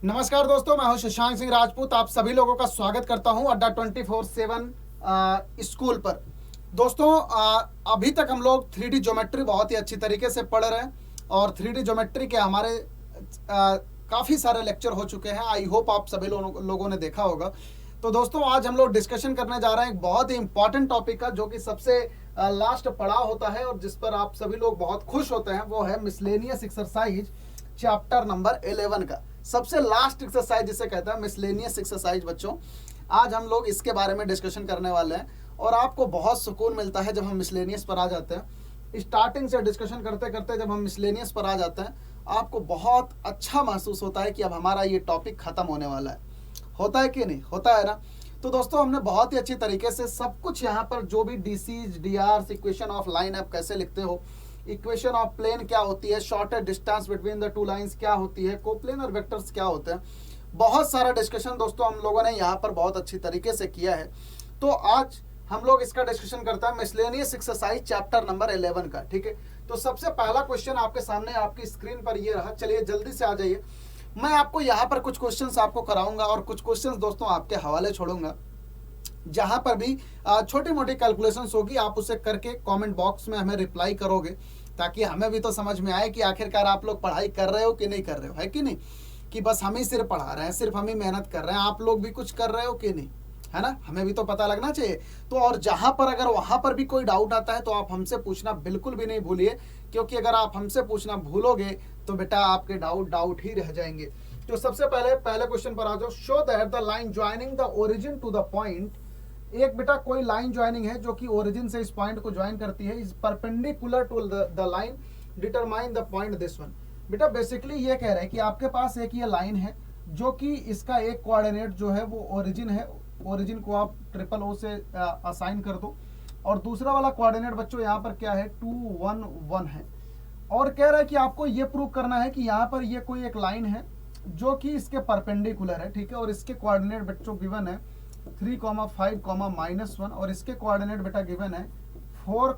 नमस्कार दोस्तों, मैं हूं शशांक सिंह राजपूत। आप सभी लोगों का स्वागत करता हूं अड्डा 24/7 स्कूल पर। दोस्तों, अभी तक हम लोग 3D ज्योमेट्री बहुत ही अच्छी तरीके से पढ़ रहे हैं और 3D ज्योमेट्री के हमारे काफ़ी सारे लेक्चर हो चुके हैं। आई होप आप सभी लोगों ने देखा होगा। तो दोस्तों, आज हम लोग डिस्कशन करने जा रहे हैं एक बहुत ही इंपॉर्टेंट टॉपिक का, जो कि सबसे लास्ट पड़ाव होता है और जिस पर आप सभी लोग बहुत खुश होते हैं। वो है मिसलेनियस एक्सरसाइज चैप्टर नंबर 11 का सबसे लास्ट एक्सरसाइज, जिसे कहता है मिसलेनियस एक्सरसाइज। बच्चों, आज हम लोग इसके बारे में डिस्कशन करने वाले हैं और आपको बहुत सुकून मिलता है जब हम मिसलेनियस पर आ जाते हैं। स्टार्टिंग से डिस्कशन करते करते जब हम मिसलेनियस पर आ जाते हैं, आपको बहुत अच्छा महसूस होता है कि अब हमारा ये टॉपिक खत्म होने वाला है। होता है कि नहीं? होता है ना। तो दोस्तों, हमने बहुत ही अच्छी तरीके से सब कुछ यहाँ पर, जो भी DCs, DR, equation of line आप कैसे लिखते हो, इक्वेशन ऑफ प्लेन क्या होती है, shortest distance between the two lines क्या होती है, कोप्लेनर वेक्टर्स क्या होते हैं, बहुत सारा डिस्कशन दोस्तों हम लोगों ने यहाँ पर बहुत अच्छी तरीके से किया है। तो आज हम लोग इसका डिस्कशन करते हैं मिसलेनियस एक्सरसाइज चैप्टर नंबर 11 का। ठीक है, तो सबसे पहला क्वेश्चन आपके सामने आपकी स्क्रीन पर ये रहा। चलिए जल्दी से आ जाइए। मैं आपको यहाँ पर कुछ क्वेश्चंस आपको कराऊंगा और कुछ क्वेश्चंस दोस्तों आपके हवाले छोड़ूंगा। जहां पर भी छोटी मोटी कैलकुलेशंस होगी, आप उसे करके कमेंट बॉक्स में हमें रिप्लाई करोगे, ताकि हमें भी तो समझ में आए कि आखिरकार आप लोग पढ़ाई कर रहे हो कि नहीं कर रहे हो, है कि नहीं। कि बस हम ही सिर्फ पढ़ा रहे हैं, सिर्फ हम ही मेहनत कर रहे हैं, आप लोग भी कुछ कर रहे हो कि नहीं, है ना। हमें भी तो पता लगना चाहिए। तो और जहां पर अगर वहां पर भी कोई डाउट आता है तो आप हमसे पूछना बिल्कुल भी नहीं भूलिए, क्योंकि अगर आप हमसे पूछना भूलोगे तो बेटा आपके डाउट ही रह जाएंगे। तो सबसे पहले क्वेश्चन पर आ जाओ। Show that the line joining the origin to the point, एक बेटा कोई लाइन ज्वाइनिंग है जो कि ओरिजिन से इस पॉइंट को ज्वाइन करती है, is perpendicular to the line, determine the point this one. बेटा बेसिकली ये कह रहे हैं कि आपके पास एक ये लाइन है जो कि इसका एक कोऑर्डिनेट जो है वो ओरिजिन है। ओरिजिन को आप ट्रिपल ओ से असाइन कर दो, और दूसरा वाला कोऑर्डिनेट बच्चों यहाँ पर क्या है, 2 1 1 है। और कह रहा है कि आपको ये प्रूव करना है कि यहाँ पर ये कोई एक लाइन है जो कि इसके परपेंडिकुलर है। ठीक है, और इसके कोऑर्डिनेट बच्चों गिवन है 3, 5, -1, और इसके कोऑर्डिनेट बेटा गिवन है 4,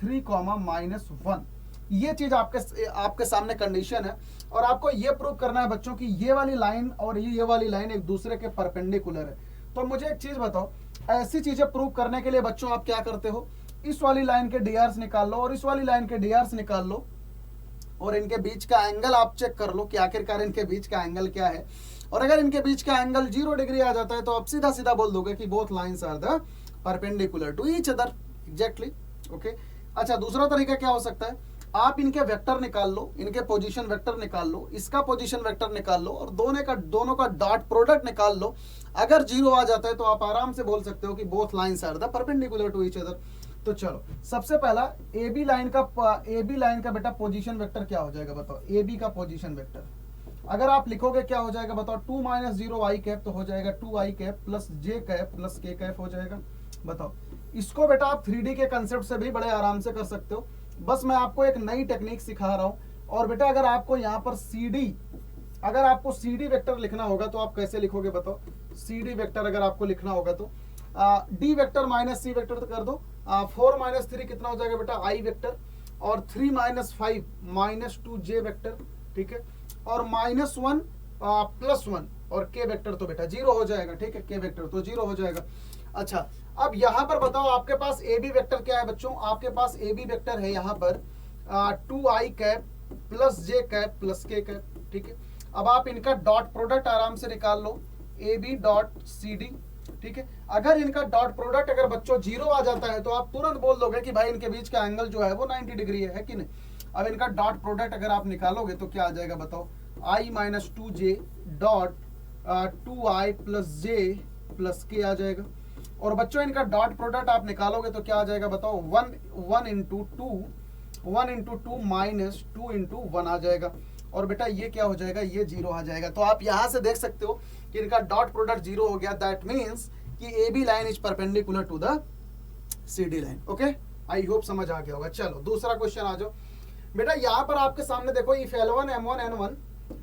3, -1। ये चीज आपके सामने कंडीशन है और आपको ये प्रूव करना है बच्चों कि ये वाली लाइन और ये वाली लाइन एक दूसरे के परपेंडिकुलर है। तो मुझे एक चीज बताओ, ऐसी चीजें प्रूव करने के लिए बच्चों आप क्या करते हो, इस वाली लाइन के डीआर्स निकाल लो और इस वाली लाइन के डीआर्स निकाल लो, और इनके बीच का एंगल आप चेक कर लो कि आखिरकार इनके बीच का एंगल क्या है। और अगर इनके बीच का एंगल 0 डिग्री आ जाता है तो आप सीधा सीधा बोल दोगे कि both lines are the perpendicular to each other. Exactly. Okay. अच्छा, दूसरा तरीका क्या हो सकता है, आप इनके वेक्टर निकाल लो, इनके पोजीशन वेक्टर निकाल लो, इसका पोजीशन वेक्टर निकाल लो और दोनों का डॉट प्रोडक्ट निकाल लो। अगर 0 आ जाता है तो आप आराम से बोल सकते हो कि both lines are the perpendicular to each other. तो चलो, सबसे पहला ए बी लाइन का बेटा पोजीशन वेक्टर क्या हो जाएगा बताओ। ए बी का पोजीशन वेक्टर अगर आप लिखोगे क्या हो जाएगा बताओ, 2 - 0 आई कैप, तो हो जाएगा 2 आई कैप प्लस जे कैप प्लस के कैप हो जाएगा। बताओ, इसको बेटा आप 3D के कंसेप्ट से भी बड़े आराम से कर सकते हो। बस मैं आपको एक नई टेक्निक सिखा रहा हूं। और बेटा अगर आपको यहाँ पर CD वेक्टर लिखना होगा तो आप कैसे लिखोगे बताओ। CD वेक्टर अगर आपको लिखना होगा तो D vector minus C vector कर दो। 4 - 3 कितना हो जाएगा बेटा, I वेक्टर, और 3 - 5 -2J वेक्टर। ठीक है, और -1 +1 और K वेक्टर तो बेटा 0 हो जाएगा। ठीक है, K वेक्टर तो 0 हो जाएगा। अच्छा, अब यहां पर बताओ आपके पास ए बी वेक्टर क्या है बच्चों। आपके पास ए बी वेक्टर है यहाँ पर 2i कैप प्लस जे कैप प्लस के कैप। ठीक है, अब आप इनका डॉट प्रोडक्ट आराम से निकाल लो, A B dot C D. ठीक है, अगर इनका डॉट प्रोडक्ट अगर बच्चों 0 आ जाता है तो आप तुरंत बोल दोगे कि भाई इनके बीच का एंगल जो है वो 90 डिग्री है कि नहीं। अब इनका डॉट प्रोडक्ट अगर आप निकालोगे तो क्या आ जाएगा बताओ, i - 2j dot 2i plus J plus के आ जाएगा। और बच्चों इनका डॉट प्रोडक्ट आप निकालोगे तो क्या आ जाएगा बताओ, 1 × 2 माइनस 2 × 1 आ जाएगा। और बेटा ये क्या हो जाएगा, ये 0 आ जाएगा। तो आप यहां से देख सकते हो कि इनका डॉट प्रोडक्ट 0 हो गया। दैट मीन्स कि A B line is perpendicular to the C D line. Okay, I hope समझ आ गया होगा। चलो दूसरा क्वेश्चन आ जाओ बेटा। यहाँ पर आपके सामने देखो, इफ L1 M1 N1,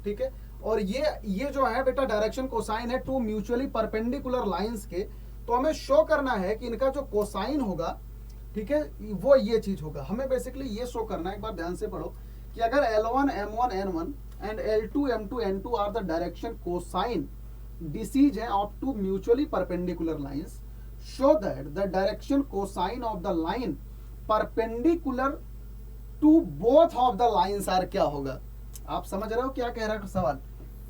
ठीक है, और ये जो है बेटा डायरेक्शन कोसाइन है टू म्यूचुअली परपेंडिकुलर लाइंस के। तो हमें शो करना है कि इनका जो कोसाइन होगा, ठीक है, वो ये चीज होगा। हमें बेसिकली ये शो करना है, एक बार ध्यान से पढ़ो, कि अगर L1 M1 N1 and L2 M2 N2 are the direction cosine disease of two mutually perpendicular lines. Show that the direction cosine of the line perpendicular to both of the lines are क्या होगा? आप समझ रहे हो क्या कह रहा है सवाल?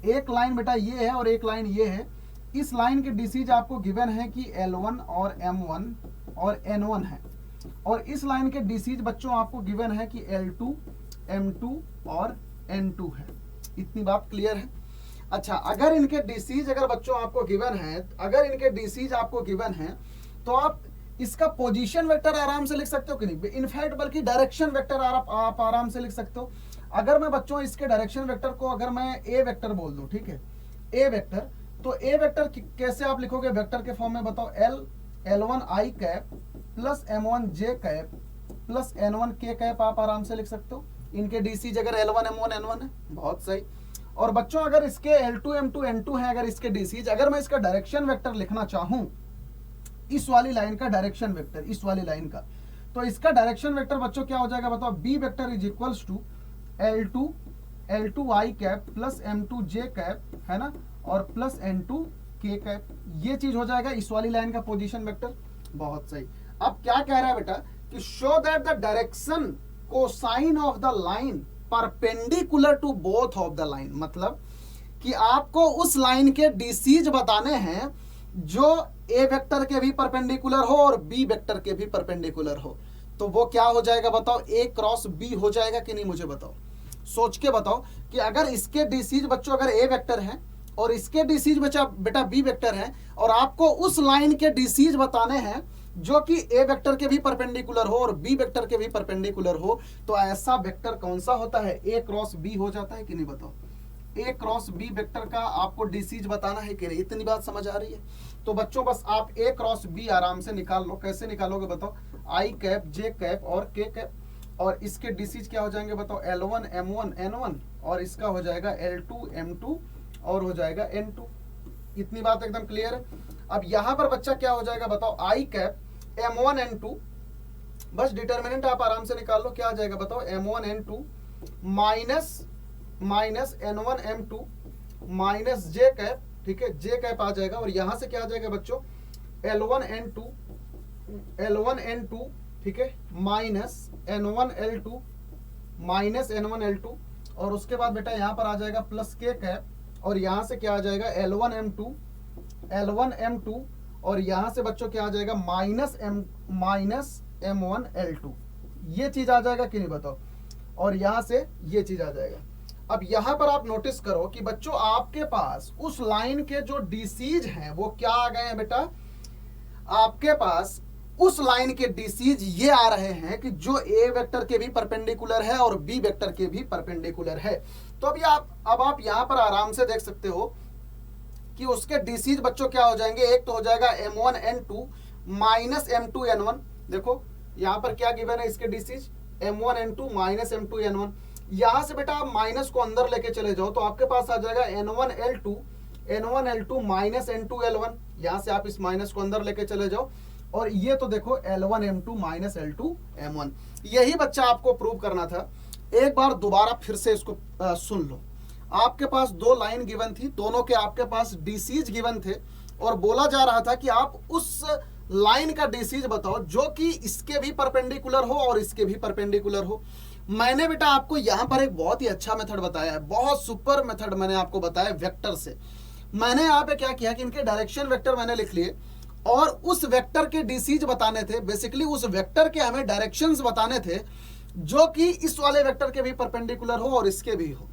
एक लाइन बेटा ये है और एक लाइन ये है। इस लाइन के डिसीज आपको गिवन है कि L1 और M1 और N1 है, और इस लाइन के डिसीज बच्चों आपको गिवन है कि L2 M2 और N2 है। इतनी बात क्लियर है? अच्छा, अगर इनके डिसीज अगर बच्चों आपको गिवन है, अगर इनके डिसीज आपको गिवन है तो आप इसका पोजीशन वेक्टर आराम से लिख सकते हो कि नहीं? इनफैक्ट बल्कि डायरेक्शन वेक्टर आप आराम से लिख सकते हो। अगर मैं बच्चों इसके डायरेक्शन वेक्टर को अगर मैं ए वेक्टर बोल दूं, ठीक है, ए वेक्टर, तो ए वेक्टर कैसे आप लिखोगे वेक्टर के फॉर्म में? बताओ, L1 I cap plus M1 J cap plus N1 K cap आप आराम से लिख सकते हो। इनके डीसीज अगर L1 M1 N1 है, बहुत सही। और बच्चों अगर इसके L2 M2 N2 है, अगर इसके डीसीज, अगर मैं इसका डायरेक्शन वेक्टर लिखना चाहूं, इस वाली लाइन का डायरेक्शन वेक्टर, इस वाली लाइन का, तो इसका डायरेक्शन वेक्टर बच्चों क्या हो जाएगा? बताओ, B vector is equals to L2 I cap plus M2 J cap, है ना, और प्लस N2 K कैप। ये चीज हो जाएगा इस वाली लाइन का पोजीशन वेक्टर। बहुत सही। अब क्या कह रहा है बेटा कि show that the direction cosine of the line perpendicular to both of the line, मतलब कि आपको उस लाइन के डीसीज बताने हैं जो ए वेक्टर के भी परपेंडिकुलर हो और बी वेक्टर के भी परपेंडिकुलर हो। तो वो क्या हो जाएगा बताओ? ए क्रॉस बी हो जाएगा कि नहीं? मुझे बताओ, सोच के बताओ कि अगर इसके डीसीज बच्चों अगर ए वेक्टर है और इसके डीसीज बेटा बी वेक्टर है, और आपको उस लाइन के डीसीज बताने हैं जो कि ए वेक्टर के भी परपेंडिकुलर हो और बी वेक्टर के भी परपेंडिकुलर हो, तो ऐसा वेक्टर कौन सा होता है? ए क्रॉस बी हो जाता है कि नहीं? बताओ, ए क्रॉस बी वेक्टर का आपको डीसीज बताना है कि नहीं? इतनी बात समझ आ रही है? तो बच्चों बस आप ए क्रॉस बी आराम से निकाल लो। कैसे निकालोगे बताओ? आई कैप J कैप और के कैप, और इसके डीसीज क्या हो जाएंगे बताओ? L1 M1 N1, और इसका हो जाएगा L2 M2 और हो जाएगा N2। इतनी बात एकदम क्लियर है? अब यहां पर बच्चा क्या हो जाएगा बताओ? आई कैप M1 N2, बस डिटर्मिनेंट आप आराम से निकाल लो। क्या आ जाएगा बताओ? M1 N2 minus N1 M2 minus J cap, ठीक है, J कैप आ जाएगा, और यहां से क्या आ जाएगा बच्चों? L1 N2, ठीक है, minus N1 L2 minus N1 L2, और उसके बाद बेटा यहां पर आ जाएगा प्लस K कैप, और यहां से क्या आ जाएगा? L1 M2, और यहां से बच्चों क्या आ जाएगा? Minus M1 L2। ये चीज आ जाएगा कि नहीं बताओ? और यहां से ये चीज आ जाएगा। अब यहां पर आप नोटिस करो कि बच्चों आपके पास उस लाइन के जो डीसीज हैं वो क्या आ गए हैं बेटा? आपके पास उस लाइन के डीसीज ये आ रहे हैं कि जो ए वेक्टर के भी परपेंडिकुलर है और बी वेक्टर के भी परपेंडिकुलर है। तो अब आप यहां पर आराम से देख सकते हो कि उसके डीसीज बच्चों क्या हो जाएंगे? एक तो हो जाएगा M1 N2 minus M2 N1। देखो यहां पर क्या गिवन है इसके DCs? M1 N2 minus M2 N1। यहां से बेटा आप माइनस को अंदर लेके चले जाओ तो आपके पास आ जाएगा N1 L2 minus N2 L1। यहां से आप इस माइनस को अंदर लेके चले जाओ, और ये तो देखो L1 M2 minus L2 M1। यही बच्चा आपको प्रूव करना था। एक बार दोबारा फिर से इसको सुन लो। आपके पास दो लाइन गिवन थी, दोनों के आपके पास डीसीज गिवन थे, और बोला जा रहा था कि आप उस लाइन का डीसीज बताओ जो कि इसके भी परपेंडिकुलर हो और इसके भी परपेंडिकुलर हो। मैंने बेटा आपको यहां पर एक बहुत ही अच्छा मेथड बताया है, बहुत सुपर मेथड मैंने आपको बताया वेक्टर से। मैंने यहाँ पे क्या किया कि इनके डायरेक्शन वेक्टर मैंने लिख लिए, और उस वेक्टर के डीसीज बताने थे। बेसिकली उस वेक्टर के हमें डायरेक्शंस बताने थे जो कि इस वाले वेक्टर के भी परपेंडिकुलर हो और इसके भी हो।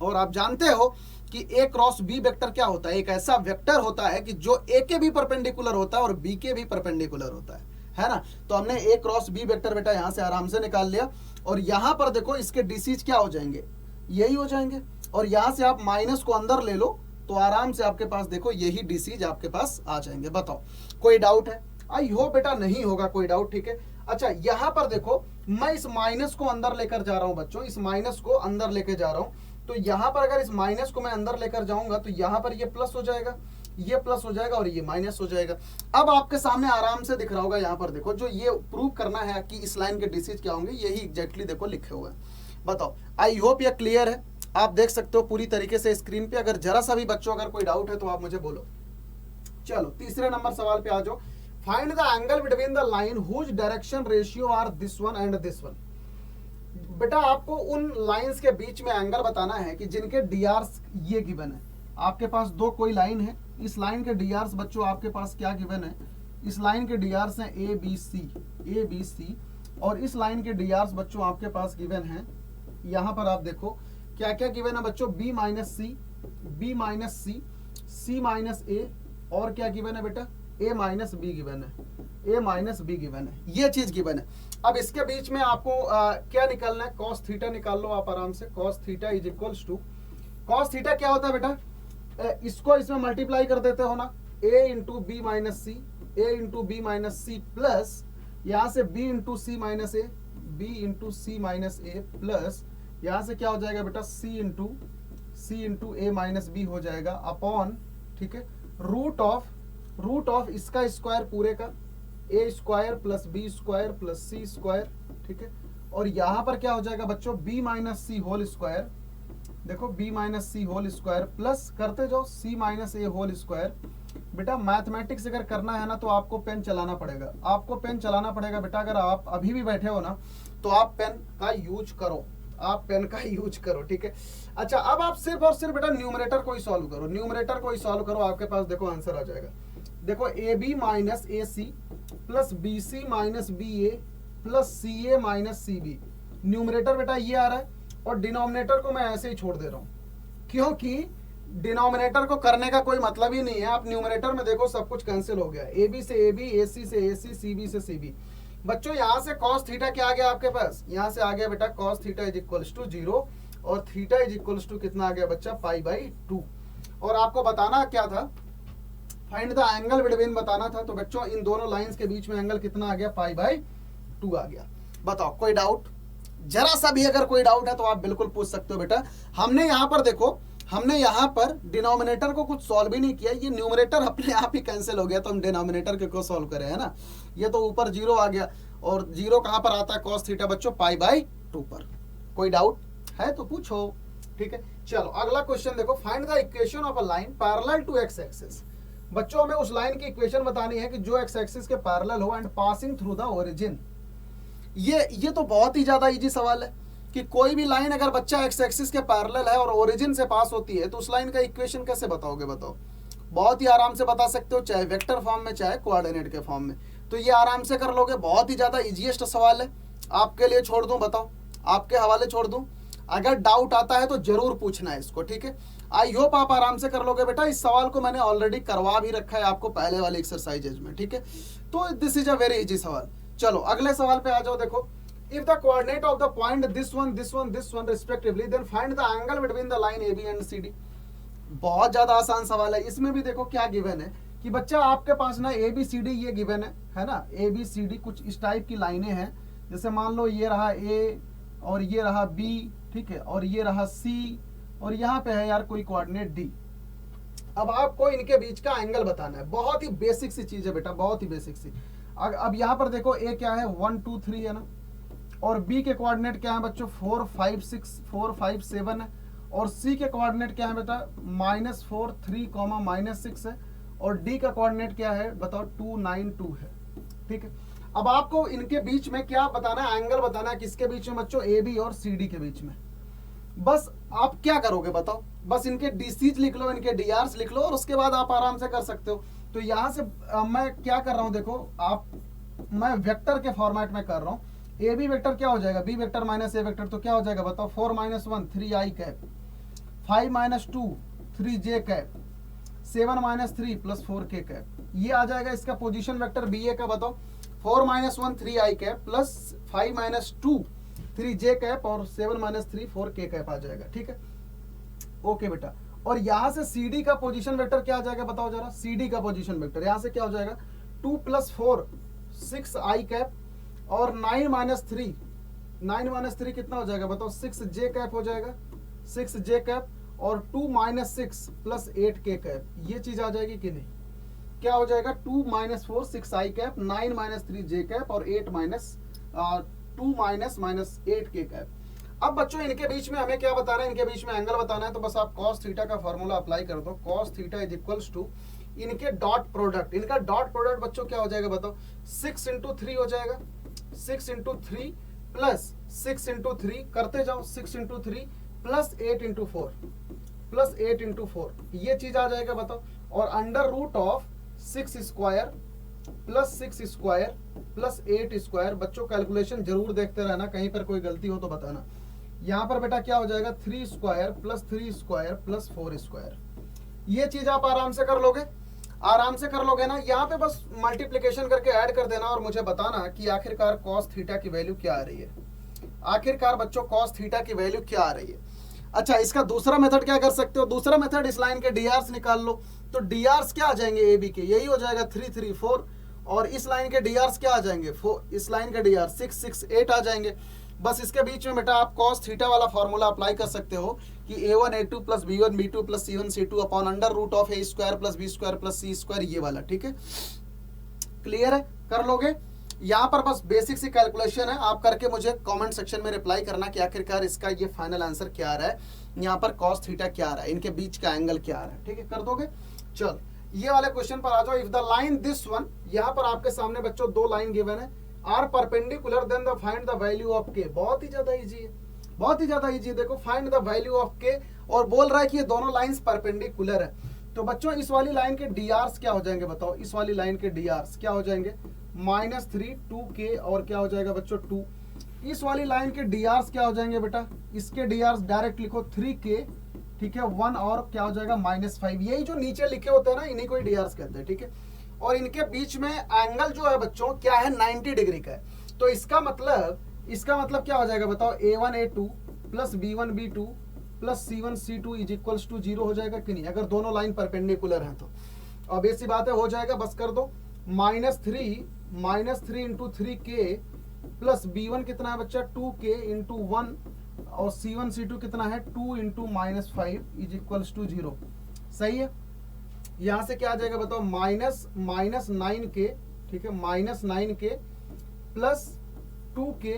और आप जानते हो कि ए क्रॉस बी वेक्टर क्या होता है? एक ऐसा वेक्टर होता है कि जो ए के भी परपेंडिकुलर होता है और बी के भी परपेंडिकुलर होता है ना? तो हमने ए क्रॉस बी वेक्टर बेटा यहां से आराम से निकाल लिया, और यहां पर देखो इसके डीसीज क्या हो जाएंगे? यही हो जाएंगे, और यहां से आप माइनस को अंदर ले लो तो आराम से आपके पास देखो यही डीसीज आपके पास आ जाएंगे। बताओ कोई डाउट है? आई होप बेटा नहीं होगा कोई डाउट, ठीक है। अच्छा यहां पर देखो मैं इस माइनस को अंदर लेकर जा रहा हूं बच्चों, इस माइनस को अंदर लेकर जा रहा हूं, तो यहां पर अगर इस माइनस को मैं अंदर लेकर जाऊंगा तो यहां पर ये प्लस हो जाएगा, ये प्लस हो जाएगा और ये माइनस हो जाएगा। अब आपके सामने आराम से दिख रहा होगा, यहां पर देखो जो ये प्रूव करना है कि इस लाइन के डीसीज क्या होंगे, यही एग्जैक्टली देखो लिखे हुए हैं। बताओ आई होप ये क्लियर है। आप देख सकते हो पूरी तरीके से स्क्रीन पे। अगर जरा सा भी बच्चों अगर कोई डाउट है तो आप मुझे बोलो। चलो तीसरे नंबर सवाल पे आ जाओ। Find the angle between the line whose direction ratio are this one and this one. बेटा आपको उन लाइंस के बीच में एंगल बताना है कि जिनके डीआरस ये गिवन है। आपके पास दो कोई लाइन है, इस लाइन के डीआरस बच्चों आपके पास क्या गिवन है, इस लाइन के डीआरस हैं ए बी सी, और इस लाइन के डीआरस बच्चों आपके पास गिवन है, यहाँ पर आप देखो क्या क्या गिवन है बच्चों, बी माइनस सी, सी माइनस ए, और क्या गिवन है बेटा, ए माइनस बी गिवन है, ये चीज गिवन है। अब इसके बीच में आपको क्या निकालना है, कॉस थीटा निकाल लो आप आराम से। Cos theta is equals to, cos theta क्या होता है बेटा, इसको इसमें मल्टीप्लाई कर देते हो ना, ए इंटू बी माइनस सी, प्लस यहाँ से बी इंटू सी माइनस ए, प्लस यहाँ से क्या हो जाएगा बेटा, सी इंटू ए माइनस बी हो जाएगा, अपॉन, ठीक है, रूट ऑफ इसका स्क्वायर पूरे का, A square plus B square plus C square, ठीक है, और यहाँ पर क्या हो जाएगा बच्चों, B minus C whole square, देखो B minus C whole square, plus करते जाओ C minus A whole square. बेटा मैथमेटिक्स अगर करना है ना तो आपको पेन चलाना पड़ेगा, बेटा अगर आप अभी भी बैठे हो ना तो आप पेन का यूज करो, ठीक है। अच्छा अब आप सिर्फ और सिर्फ बेटा न्यूमरेटर को ही सॉल्व करो, आपके पास देखो आंसर आ जाएगा। देखो A B minus A C plus B C minus B A plus C A minus C B, numerator बेटा ये आ रहा है, और डिनोमिनेटर को मैं ऐसे ही छोड़ दे रहा हूं, क्योंकि डिनोमिनेटर को करने का कोई मतलब ही नहीं है। आप न्यूमरेटर में देखो सब कुछ कैंसिल हो गया, ए बी से ए बी, ए सी से ए सी, सी बी से सी बी। बच्चों यहाँ से कॉस थीटा क्या आ गया आपके पास, यहाँ से आ गया बेटा cos theta is equals to 0, और थीटा इज इक्वल्स टू कितना आ गया बच्चा, पाई बाई 2। और आपको बताना क्या था, फाइंड द एंगल बिटवीन बताना था, तो बच्चों इन दोनों लाइंस के बीच में एंगल कितना आ गया, पाई बाई 2 आ गया। बताओ कोई डाउट, जरा सा भी अगर कोई डाउट है तो आप बिल्कुल पूछ सकते हो बेटा। हमने यहाँ पर देखो, हमने यहाँ पर डिनोमिनेटर को कुछ सॉल्व ही नहीं किया, ये न्यूमरेटर अपने आप ही कैंसिल हो गया, तो हम डिनोमिनेटर के को सॉल्व करें, है ना। ये तो ऊपर 0 आ गया, और 0 कहाँ पर आता है, कॉस थीटा बच्चों पाई बाई 2 पर। कोई डाउट है तो पूछो, ठीक है। चलो अगला क्वेश्चन देखो, find the equation of a line parallel to x axis. बच्चों हमें उस लाइन की इक्वेशन बतानी है कि जो एक्स एक्सिस के पैरेलल हो and passing through the origin. ये तो बहुत ही ज्यादा इजी सवाल है कि कोई भी लाइन अगर बच्चा एक्स एक्सिस के पैरेलल है और ओरिजिन से पास होती है तो उस लाइन का इक्वेशन कैसे बताओगे, बताओ। बहुत ही आराम से बता सकते हो, चाहे वेक्टर फॉर्म में चाहे कोऑर्डिनेट के फॉर्म में, तो ये आराम से कर लोगे। बहुत ही ज्यादा इजीएस्ट सवाल है, आपके लिए छोड़ दूं, बताओ आपके हवाले छोड़ दूं। अगर डाउट आता है तो जरूर पूछना है इसको, ठीक है। आई होप आप आराम से कर लोगे बेटा। इस सवाल को मैंने ऑलरेडी करवा भी रखा है आपको पहले वाले एक्सरसाइजेज में, ठीक है। तो this is a very easy सवाल। चलो अगले सवाल पे आ जाओ। देखो, if the coordinate of the point this one respectively, then find the angle between the line AB and CD। बहुत ज्यादा आसान सवाल है। इसमें भी देखो क्या गिवन है कि बच्चा आपके पास ना ABCD ये गिवन है ना, ABCD कुछ इस टाइप की लाइनें हैं। जैसे मान लो ये रहा A और ये रहा B, ठीक है, और ये रहा C, और यहाँ पे है यार कोई कोऑर्डिनेट D। अब आपको इनके बीच का एंगल बताना है। बहुत ही बेसिक सी चीज है बेटा, बहुत ही बेसिक सी। अब यहाँ पर देखो A क्या है, 1 2 3 है ना, और B के कोऑर्डिनेट क्या है बच्चों, 4 5 6 4 5 7 है, और C के कोऑर्डिनेट क्या है बेटा, -4 3 -6 है, और D का कोऑर्डिनेट क्या है बताओ, 2 9 2 है, ठीक है। अब आपको इनके बीच में क्या बताना है, एंगल बताना है। किसके बीच में बच्चों, AB और CD के बीच में। बस आप क्या करोगे बताओ, बस इनके DCs लिख लो, इनके DRs लिख लो, और उसके बाद आप आराम से कर सकते हो। तो यहाँ से मैं क्या कर रहा हूँ, देखो आप, मैं वेक्टर के फॉर्मेट में कर रहा हूँ। ए बी वेक्टर क्या हो जाएगा, बी वेक्टर माइनस ए वेक्टर, तो क्या हो जाएगा बताओ, 4 - 1 3 i cap, 5 - 2 3 j cap, 7 - 3 + 4 k cap. ये आ जाएगा इसका पोजीशन वेक्टर बी ए का। बताओ 4 - 1 3 i cap plus 5 - 2 3 j cap और 7 - 3 4 k कैप आ जाएगा, ठीक है। ओके बेटा, और यहाँ से सी डी का पोजीशन वेक्टर क्या आ जाएगा बताओ जरा, सी डी का पोजीशन वेक्टर यहाँ से क्या हो जाएगा, 2 + 4 6 i कैप, और 9 - 3 9 - 3 कितना हो जाएगा बताओ, 6 j कैप हो जाएगा, 6 j कैप, और 2 - 6 + 8 k कैप। ये चीज आ जाएगी कि नहीं, क्या हो जाएगा, 2 - 4 6 i कैप, 9 - 3 j कैप, और 2 - -8 k कैप। अब बच्चों इनके बीच में हमें क्या बताना है, इनके बीच में एंगल बताना है, तो बस आप कॉस थीटा का फॉर्मूला अप्लाई कर दो। Cos theta is equals to इनके डॉट प्रोडक्ट, इनका डॉट प्रोडक्ट बच्चों क्या हो जाएगा बताओ, 6 इंटू 3 हो जाएगा, 6 इंटू 3 प्लस 6 इंटू 3 करते जाओ, 6 into 3 plus 8 into 4 plus 8 into 4, ये चीज आ जाएगा बताओ। और under root of 6 square plus 6 square plus 8 square, बच्चों कैलकुलेशन जरूर देखते रहना, कहीं पर कोई गलती हो तो बताना। यहाँ पर बेटा क्या हो जाएगा, 3 square plus 3 square plus 4 square, ये चीज आप आराम से कर लोगे, आराम से कर लोगे ना। यहाँ पे बस मल्टीप्लिकेशन करके ऐड कर देना और मुझे बताना कि आखिरकार कॉस थीटा की वैल्यू क्या आ रही है, आखिरकार बच्चों कॉस थीटा की वैल्यू क्या आ रही है। अच्छा, इसका दूसरा मेथड क्या कर सकते हो, दूसरा मेथड इस लाइन के डीआरस निकाल लो, तो डीआरस क्या आ जाएंगे ए बी के, यही हो जाएगा 3 3 4, और इस लाइन के डीआरस क्या आ जाएंगे, इस लाइन के डीआर 6 6 8 आ जाएंगे। बस इसके बीच में बेटा आप कॉस थीटा वाला फॉर्मूला अप्लाई कर सकते हो कि a1 a2 plus b1 b2 plus c1 c2 upon under root of a square plus b square plus c square, ये वाला, ठीक है, क्लियर है, कर लोगे। यहाँ पर बस बेसिक सी कैलकुलेशन है, आप करके मुझे कमेंट सेक्शन में रिप्लाई करना कि आखिरकार इसका ये फाइनल आंसर क्या आ रहा है, यहाँ पर कॉस थीटा क्या आ रहा है, इनके बीच का एंगल क्या आ रहा है, ठीक है, कर दोगे। चल ये वाले क्वेश्चन पर आ जाओ। If the line this one, यहाँ पर आपके सामने बच्चों दो लाइन गिवन है, are perpendicular then the find the value of K, बहुत ही ज्यादा इजी है, बहुत ही ज्यादा इजी है। देखो फाइंड द वैल्यू ऑफ के, और बोल रहा है कि ये दोनों लाइंस परपेंडिकुलर है, तो बच्चों इस वाली लाइन के डीआरस क्या हो जाएंगे बताओ, इस वाली लाइन के डीआरस क्या हो जाएंगे, -3 2k, और क्या हो जाएगा बच्चों 2। इस वाली लाइन के डीआरस क्या हो जाएंगे बेटा, इसके डीआरस डायरेक्ट लिखो 3k, ठीक है, 1, और क्या हो जाएगा -5, यही जो नीचे लिखे होते हैं ना, इन्हीं को डीआरस कहते हैं, ठीक है। और इनके बीच में एंगल जो है बच्चों क्या है, 90 डिग्री का है, तो इसका मतलब क्या हो जाएगा बताओ, a1 a2 plus b1 b2 plus c1 c2 is equals to 0 हो जाएगा कि नहीं, अगर दोनों लाइन परपेंडिकुलर हैं तो। अब ऐसी बात है, हो जाएगा, बस कर दो, -3 इंटू 3k प्लस b1 कितना है बच्चा 2k इंटू 1, और c1 c2 कितना है 2 इंटू -5 इज इक्वल्स टू 0, सही है। यहां से क्या आ जाएगा बताओ, -9k, ठीक है, -9k plus 2k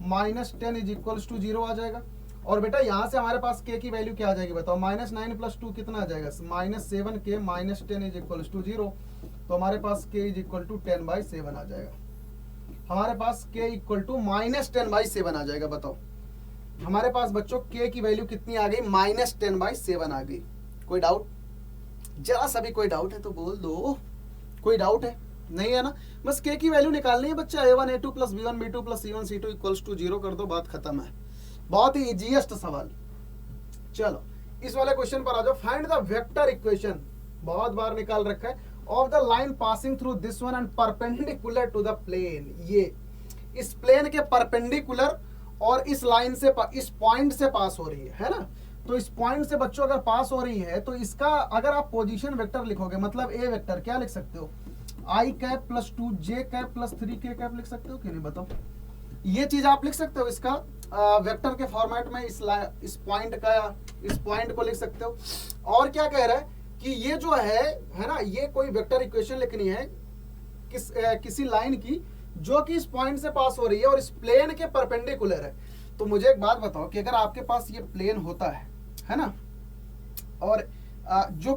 -10 is equals to 0 आ जाएगा। और बेटा यहां से हमारे पास k की वैल्यू क्या आ जाएगी बताओ, -9 प्लस 2 कितना आ जाएगा, -7k -10 इज इक्वल्स टू 0, तो हमारे पास k इज इक्वल टू 10/7 आ जाएगा, हमारे पास k इक्वल टू -10/7 आ जाएगा। बताओ हमारे पास बच्चों k की वैल्यू कितनी आ गई, -10/7 आ गई। कोई डाउट, जरा सा भी कोई डाउट है तो बोल दो, कोई डाउट है, नहीं है ना, बस k की वैल्यू निकालनी है बच्चा, a1 a2 plus b1 b2 plus c1 c2 equals to 0 कर दो, बात खत्म है, बहुत ही इजीएस्ट सवाल। चलो इस वाले क्वेश्चन पर आ जाओ, फाइंड द वेक्टर इक्वेशन, बहुत बार निकाल रखा है, of the line passing through this one and perpendicular to the plane, ये इस प्लेन के परपेंडिकुलर और इस लाइन से इस पॉइंट से पास हो रही है ना, तो इस पॉइंट से बच्चों अगर पास हो रही है तो इसका अगर आप पोजीशन वेक्टर लिखोगे, मतलब ए वेक्टर क्या लिख सकते हो, i cap plus 2j cap plus 3k cap लिख सकते हो कि नहीं बताओ, ये चीज आप लिख सकते हो इसका वेक्टर के फॉर्मेट में, इस पॉइंट को लिख सकते हो। और क्या कह रहा है कि ये जो है ना, ये कोई वेक्टर इक्वेशन लिखनी है किसी लाइन की जो कि इस पॉइंट से पास हो रही है और इस प्लेन के परपेंडिकुलर है। तो मुझे एक बात बताओ कि अगर आपके पास ये प्लेन होता है ना, और जो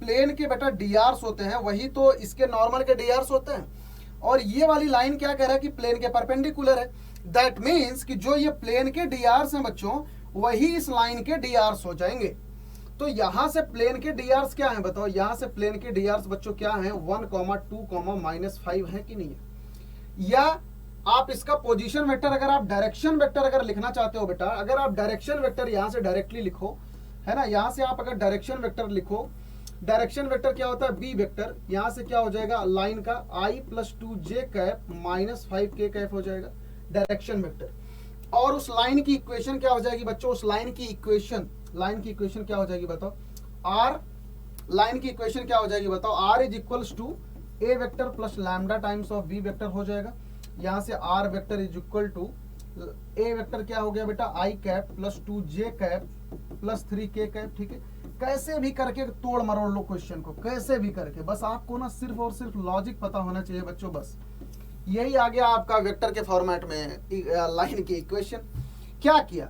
प्लेन के बेटा डीआरस होते हैं वही तो इसके नॉर्मल के डीआरस होते हैं, और ये वाली लाइन क्या कह रहा है कि प्लेन के परपेंडिकुलर है, दैट मीन्स कि जो ये प्लेन के डीआरस हैं बच्चों वही इस लाइन के डीआरस हो जाएंगे। तो यहां से प्लेन के डीआरस क्या है बताओ, यहां से प्लेन के डीआरस बच्चों क्या है, 1, 2, -5 है कि नहीं है। या आप इसका पोजीशन वेक्टर, अगर आप डायरेक्शन वेक्टर अगर लिखना चाहते हो बेटा, अगर आप डायरेक्शन वेक्टर यहां से डायरेक्टली लिखो, है ना, यहां से आप अगर डायरेक्शन वेक्टर लिखो, डायरेक्शन वेक्टर क्या होता है, बी वेक्टर, यहां से क्या हो जाएगा लाइन का i plus 2j cap -5k cap हो जाएगा डायरेक्शन वेक्टर। और उस लाइन की इक्वेशन क्या हो जाएगी बच्चों, उस लाइन की इक्वेशन क्या हो जाएगी बताओ, r, लाइन की इक्वेशन क्या हो जाएगी बताओ, r is equals to A vector plus lambda times of B vector हो जाएगा। यहां से r vector is equal to A vector क्या हो गया बेटा, i cap plus 2j cap plus 3k cap, ठीक है। कैसे भी करके तोड़ मरोड़ लो क्वेश्चन को, कैसे भी करके, बस आपको ना सिर्फ और सिर्फ लॉजिक पता होना चाहिए बच्चों, बस यही आ गया आपका वेक्टर के फॉर्मेट में लाइन की इक्वेशन। क्या किया,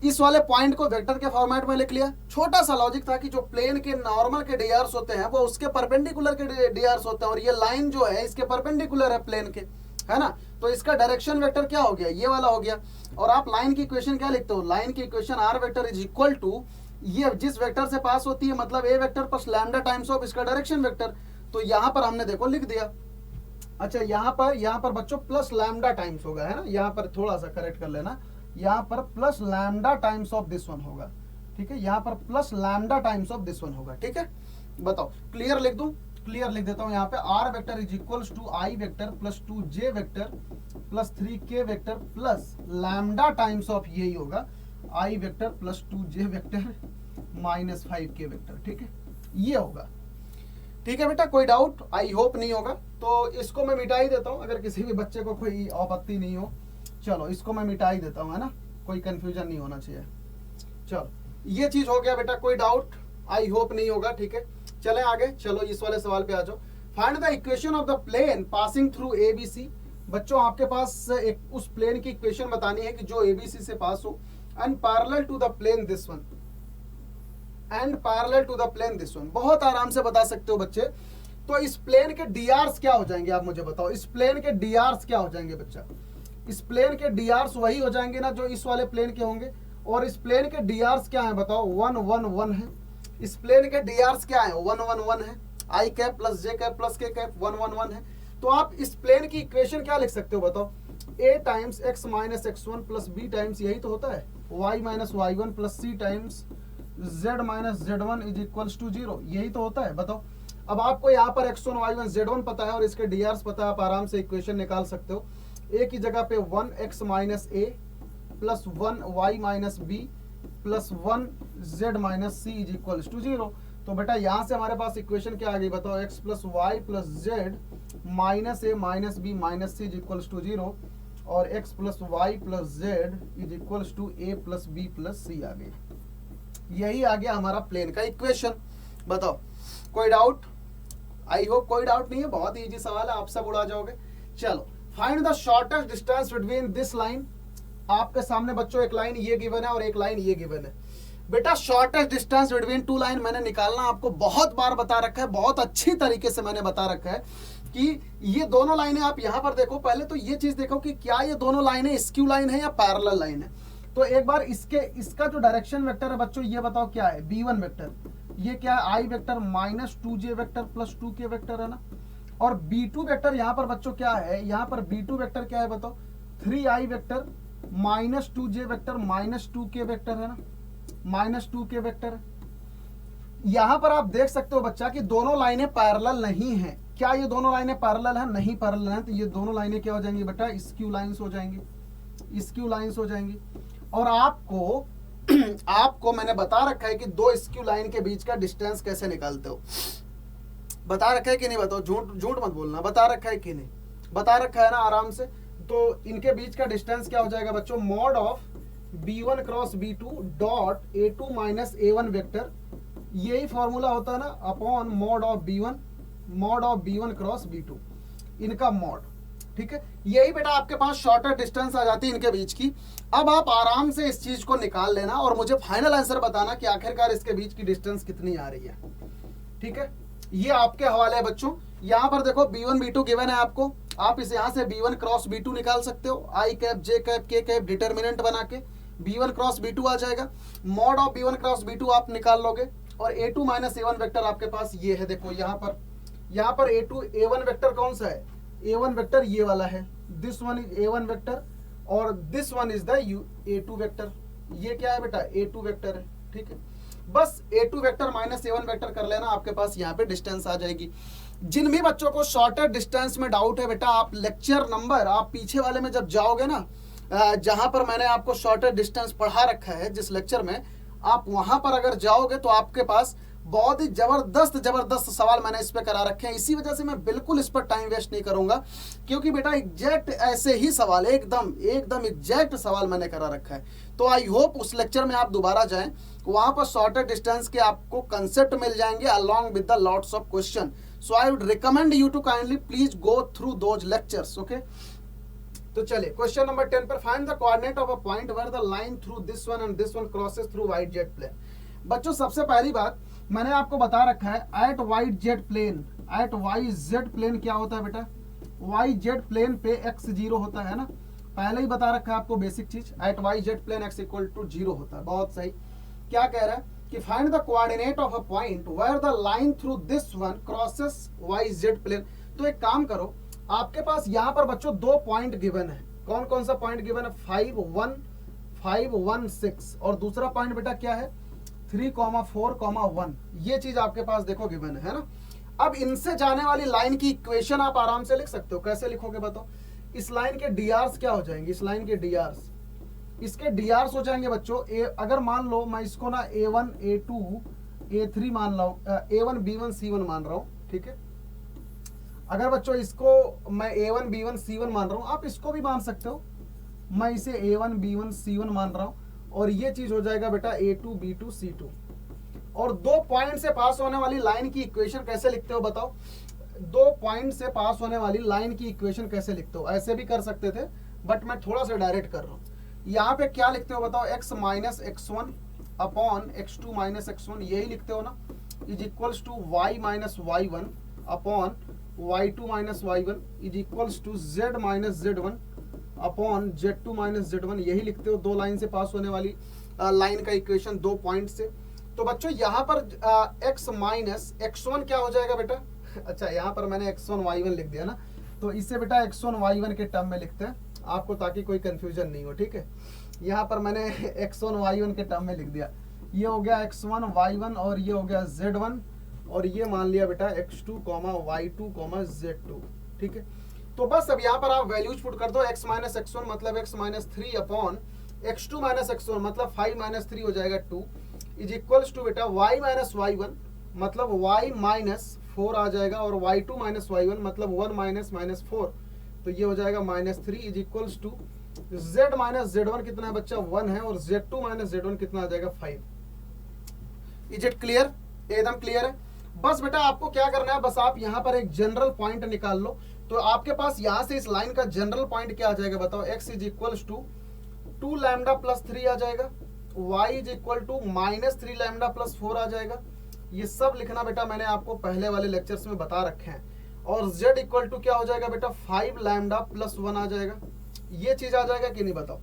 इस वाले पॉइंट को वेक्टर के फॉर्मेट में लिख लिया। छोटा सा लॉजिक था कि जो प्लेन के नॉर्मल के डीआर्स होते हैं वो उसके परपेंडिकुलर के डीआर्स होते हैं, और ये लाइन जो है इसके परपेंडिकुलर है प्लेन के, है ना। तो इसका डायरेक्शन वेक्टर क्या हो गया, ये वाला हो गया। और आप लाइन की इक्वेशन क्या लिखते हो, लाइन की equation R vector is equal to, ये जिस वेक्टर से पास होती है मतलब A vector plus lambda times of इसका डायरेक्शन वेक्टर। तो यहाँ पर हमने देखो लिख दिया। अच्छा यहाँ पर बच्चों प्लस लैम्डा टाइम्स होगा, है ना, यहाँ पर थोड़ा सा करेक्ट कर लेना, यहाँ पर plus lambda times of this one होगा, ठीक है, यहाँ पर plus lambda times of this one होगा, ठीक है। बताओ क्लियर लिख दूं, क्लियर लिख देता हूं यहाँ पे, R vector is equals to I vector plus 2j vector plus 3k vector plus lambda times of यही होगा I vector plus 2j vector minus 5k vector, ठीक है, ये होगा। ठीक है बेटा, कोई डाउट आई होप नहीं होगा। तो इसको मैं मिटा ही देता हूँ, अगर किसी भी बच्चे को कोई आपत्ति नहीं हो। चलो इसको मैं मिटा ही देता हूँ, है ना, कोई कंफ्यूजन नहीं होना चाहिए। चलो ये चीज हो गया बेटा, कोई डाउट आई होप नहीं होगा, ठीक है। चले आगे, चलो इस वाले सवाल पे आ जाओ। Find the equation of the plane passing through ABC। बच्चों आपके पास एक उस प्लेन की इक्वेशन बतानी है कि जो ABC से पास हो, and parallel to the plane this one, and parallel to the plane this one. बहुत आराम से बता सकते हो बच्चे। तो इस प्लेन के डीआर्स क्या हो जाएंगे, आप मुझे बताओ, इस प्लेन के डीआर्स क्या हो जाएंगे बच्चा। इस प्लेन के डीआर्स वही हो जाएंगे ना जो इस वाले प्लेन के होंगे। और इस प्लेन के डीआर्स क्या है बताओ, 1 1 1 है। इस प्लेन के डीआर्स क्या है, 1 1 1 है। आई कैप प्लस जे कैप प्लस के कैप 1 1 1 है। तो आप इस प्लेन की इक्वेशन क्या लिख सकते हो बताओ, a times x minus x1 plus b times, यही तो होता है, y minus y1 plus c times z minus z1 is equals to 0, यही तो होता है। बताओ अब आपको यहाँ पर x1 y1 z1 पता है और इसके डीआर्स पता है, आप आराम से इक्वेशन निकाल सकते हो। a की जगह पे 1x minus a plus 1y minus b plus 1z minus c is equals to 0। तो बेटा यहाँ से हमारे पास इक्वेशन क्या आ गई बताओ, x plus Y plus Z minus A minus B minus C is equals to 0, और x plus Y plus Z is equals to A plus B plus C आ गई। यही आ गया हमारा प्लेन का इक्वेशन। बताओ कोई डाउट, आई होप कोई डाउट नहीं है, बहुत ही इजी सवाल है, आप सब उड़ा जाओगे। चलो find the shortest distance between this line. आपके सामने बच्चों एक लाइन ये गिवन है और एक लाइन ये गिवन है। बेटा shortest distance between two line मैंने निकालना आपको बहुत बार बता रखा है, बहुत अच्छी तरीके से मैंने बता रखा है कि ये दोनों लाइनें आप यहाँ पर देखो। पहले तो ये चीज देखो कि क्या ये दोनों लाइनें स्क्यू लाइन है या पैरेलल लाइन है। तो एक बार इसका जो डायरेक्शन वेक्टर है बच्चों ये बताओ क्या है, b1 वेक्टर, ये क्या है I vector minus 2j vector plus 2k vector है ना। और b2 वेक्टर यहाँ पर बच्चों क्या है, यहाँ पर b2 वेक्टर क्या है बताओ, 3i vector minus 2j vector minus 2k vector है ना, माइनस 2k वेक्टर। यहां पर आप देख सकते हो बच्चा कि दोनों लाइनें पैरेलल नहीं हैं। क्या ये दोनों लाइनें पैरेलल हैं, नहीं पैरेलल हैं, तो ये दोनों लाइनें क्या हो जाएंगी बेटा, स्क्यू लाइंस हो जाएंगी, स्क्यू लाइंस हो जाएंगी। और आपको मैंने बता रखा है कि दो स्क्यू लाइन के बीच का डिस्टेंस कैसे निकालते हो, बता रखा है कि नहीं, बताओ, झूठ मत बोलना, बता रखा है कि नहीं, बता रखा है ना आराम से। तो इनके बीच का डिस्टेंस क्या हो जाएगा बच्चों, mod of b1 cross b2 dot a2 minus a1 vector, यही फॉर्मूला होता है ना, upon mod of b1 cross b2, इनका मॉड। ठीक है, यही बेटा आपके पास शॉर्टर डिस्टेंस आ जाती है इनके बीच की। अब आप आराम से इस चीज को निकाल लेना और मुझे फाइनल आंसर बताना कि आखिरकार इसके बीच की डिस्टेंस कितनी आ रही है। ठीक है, ये आपके हवाले है बच्चों। यहाँ पर देखो b1 b2 गिवन है आपको, आप इसे यहाँ से b1 क्रॉस b2 निकाल सकते हो, आई कैप जे कैप के कैप डिटर्मिनेंट बना के b1 क्रॉस b2 आ जाएगा। Mod of b1 cross b2 आप निकाल लोगे और a2 माइनस a1 वेक्टर आपके पास ये है। देखो यहाँ पर a1 वेक्टर कौन सा है, a1 वेक्टर ये वाला है, this one is a1 vector और this one is the a2 vector. ये क्या है बेटा, a2 वेक्टर है। ठीक है, बस a2 vector minus a1 vector कर लेना, आपके पास यहाँ पे डिस्टेंस आ जाएगी। जिन भी बच्चों को शॉर्टर डिस्टेंस में डाउट है बेटा, आप लेक्चर नंबर आप पीछे वाले में जब जाओगे ना, जहां पर मैंने आपको शॉर्टर डिस्टेंस पढ़ा रखा है जिस लेक्चर में, आप वहां पर अगर जाओगे तो आपके पास बहुत ही जबरदस्त सवाल मैंने इस पे करा रखे हैं। इसी वजह से मैं बिल्कुल इस पर टाइम वेस्ट नहीं करूंगा, क्योंकि बेटा एग्जैक्ट ऐसे ही सवाल, एकदम एग्जैक्ट सवाल मैंने करा रखा है। तो आई होप उस लेक्चर में आप दोबारा जाएं, वहां पर शॉर्टर डिस्टेंस के आपको कंसेप्ट मिल जाएंगे along with the lots of question. So I would recommend you to kindly please go through those lectures. Okay, तो चलिए क्वेश्चन नंबर 10 पर find the coordinate of a point where the line through this one and this one crosses through Y Z plane. बच्चों सबसे पहली बात मैंने आपको बता रखा है at Y Z plane, at Y Z plane क्या होता है बेटा, वाई जेड प्लेन पे एक्स जीरो होता है ना, पहले ही बता रखा है आपको बेसिक चीज, at Y Z plane X equal to zero होता है। बहुत सही। क्या कह रहा है कि find the coordinate of a point where the line through this one crosses Y Z plane. तो एक काम करो, आपके पास यहाँ पर बच्चों दो पॉइंट गिवन है। कौन कौन सा पॉइंट गिवन है? 5 1 5 1 6 और दूसरा पॉइंट बेटा क्या है? 3 4 1। ये चीज आपके पास देखो गिवन है ना। अब इनसे जाने वाली लाइन की इक्वेशन आप आराम से लिख सकते हो। कैसे लिखोगे बताओ? इस लाइन के डीआरस क्या हो जाएंगे? इस लाइन के डीआरस, इसके डीआरस हो जाएंगे बच्चों अगर मान लो मैं इसको ना A1 A2 A3 मान लो, A1 B1 C1 मान रहा हूं, ठीक है। अगर बच्चों इसको मैं A1 B1 C1 मान रहा हूं, आप इसको भी मान सकते हो। मैं इसे A1 B1 C1 मान रहा हूं और ये चीज हो जाएगा बेटा A2 B2 C2। और दो पॉइंट से पास होने वाली लाइन की इक्वेशन कैसे लिखते हो बताओ? दो पॉइंट से पास होने वाली लाइन की इक्वेशन कैसे लिखते हो? ऐसे भी कर सकते थे बट मैं थोड़ा सा डायरेक्ट कर रहा हूं। यहाँ पे क्या लिखते हो बताओ? x minus x1 upon x2 minus x1, यही लिखते हो ना, is equals to y minus y1 upon y2 minus y1 is equals to z minus z1 upon z2 minus z1, यही लिखते हो दो लाइन से पास होने वाली लाइन का इक्वेशन दो पॉइंट से। तो बच्चों यहाँ पर x माइनस x1 क्या हो जाएगा बेटा? अच्छा, यहाँ पर मैंने x1 y1 लिख दिया ना, तो इससे बेटा x1 y1 के टर्म में लिखते हैं आपको, ताकि कोई कंफ्यूजन नहीं हो, ठीक है। यहाँ पर मैंने x1 y1 के टर्म में लिख दिया। ये हो गया x1 y1 और ये हो गया z1 और ये मान लिया बेटा x2 y2 z2, ठीक है। तो बस अब यहाँ पर आप वैल्यूज पुट कर दो। x माइनस x1 मतलब x minus 3 upon x2 minus x1 मतलब 5 माइनस 3 हो जाएगा 2 इज इक्वल्स टू बेटा y माइनस y1 मतलब y माइनस 4 आ जाएगा और y2 माइनस y1 मतलब 1 माइनस माइनस 4, तो ये हो जाएगा minus 3 is equals to z minus z1 कितना है बच्चा? 1 है और z2 माइनस z1 कितना आ जाएगा? 5। Is it clear? एकदम क्लियर है। बस बेटा आपको क्या करना है, बस आप यहाँ पर एक जनरल पॉइंट निकाल लो। तो आपके पास यहाँ से इस लाइन का जनरल पॉइंट क्या आ जाएगा बताओ? x is equals to 2 lambda plus 3 आ जाएगा, y is equal to minus 3 lambda plus 4 आ जाएगा। ये सब लिखना बेटा मैंने आपको पहले वाले लेक्चर्स में बता रखे हैं। और z इक्वल टू क्या हो जाएगा बेटा? 5 लैम्डा प्लस 1 आ जाएगा। ये चीज आ जाएगा कि नहीं बताओ?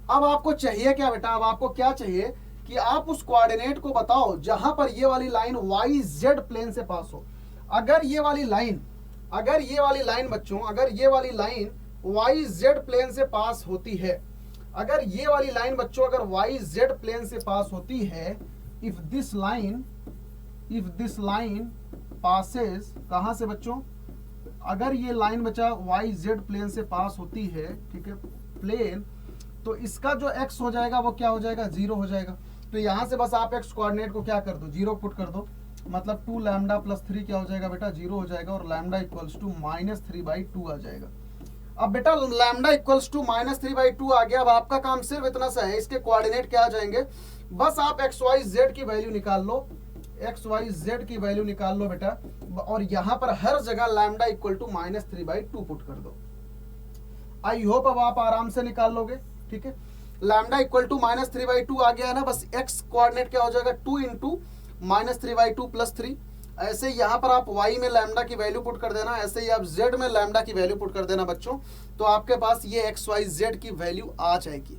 अब आपको चाहिए क्या बेटा? अब आपको क्या चाहिए कि आप उस कोऑर्डिनेट को बताओ जहां पर ये वाली लाइन वाई जेड प्लेन से पास हो। अगर ये वाली लाइन बच्चों, अगर ये वाली लाइन वाई जेड प्लेन से पास होती है, अगर ये वाली लाइन बच्चों अगर वाई जेड प्लेन से पास होती है, इफ दिस लाइन पासेस कहां से बच्चों? अगर ये लाइन बच्चा वाई जेड प्लेन से पास होती है, ठीक है, प्लेन, तो इसका जो x हो जाएगा वो क्या हो जाएगा? 0 हो जाएगा। तो यहां से बस आप x कोऑर्डिनेट को क्या कर दो? 0 पुट कर दो, मतलब 2 लैम्डा प्लस 3 क्या हो जाएगा बेटा? 0 हो जाएगा और लैम्डा इक्वल्स टू माइनस 3/2 आ जाएगा। अब बेटा लैम्डा इक्वल्स टू माइनस 3/2 आ गया। अब आपका काम सिर्फ इतना सा है, इसके कोऑर्डिनेट क्या आ जाएंगे? बस आप एक्स वाई जेड की वैल्यू निकाल लो, एक्स वाई जेड की वैल्यू निकाल लो बेटा, और यहां पर हर जगह lambda equal to minus 3/2 put कर दो। आई होप अब आप आराम से निकाल लोगे, ठीक है। लैम्डा इक्वल टू माइनस 3/2 आ गया है ना। बस एक्स कोऑर्डिनेट क्या हो जाएगा? 2 इंटू माइनस 3/2 प्लस 3। ऐसे यहाँ पर आप y में लैम्डा की वैल्यू पुट कर देना, ऐसे ही आप z में लैम्डा की वैल्यू पुट कर देना बच्चों, तो आपके पास ये एक्स वाई जेड की वैल्यू आ जाएगी।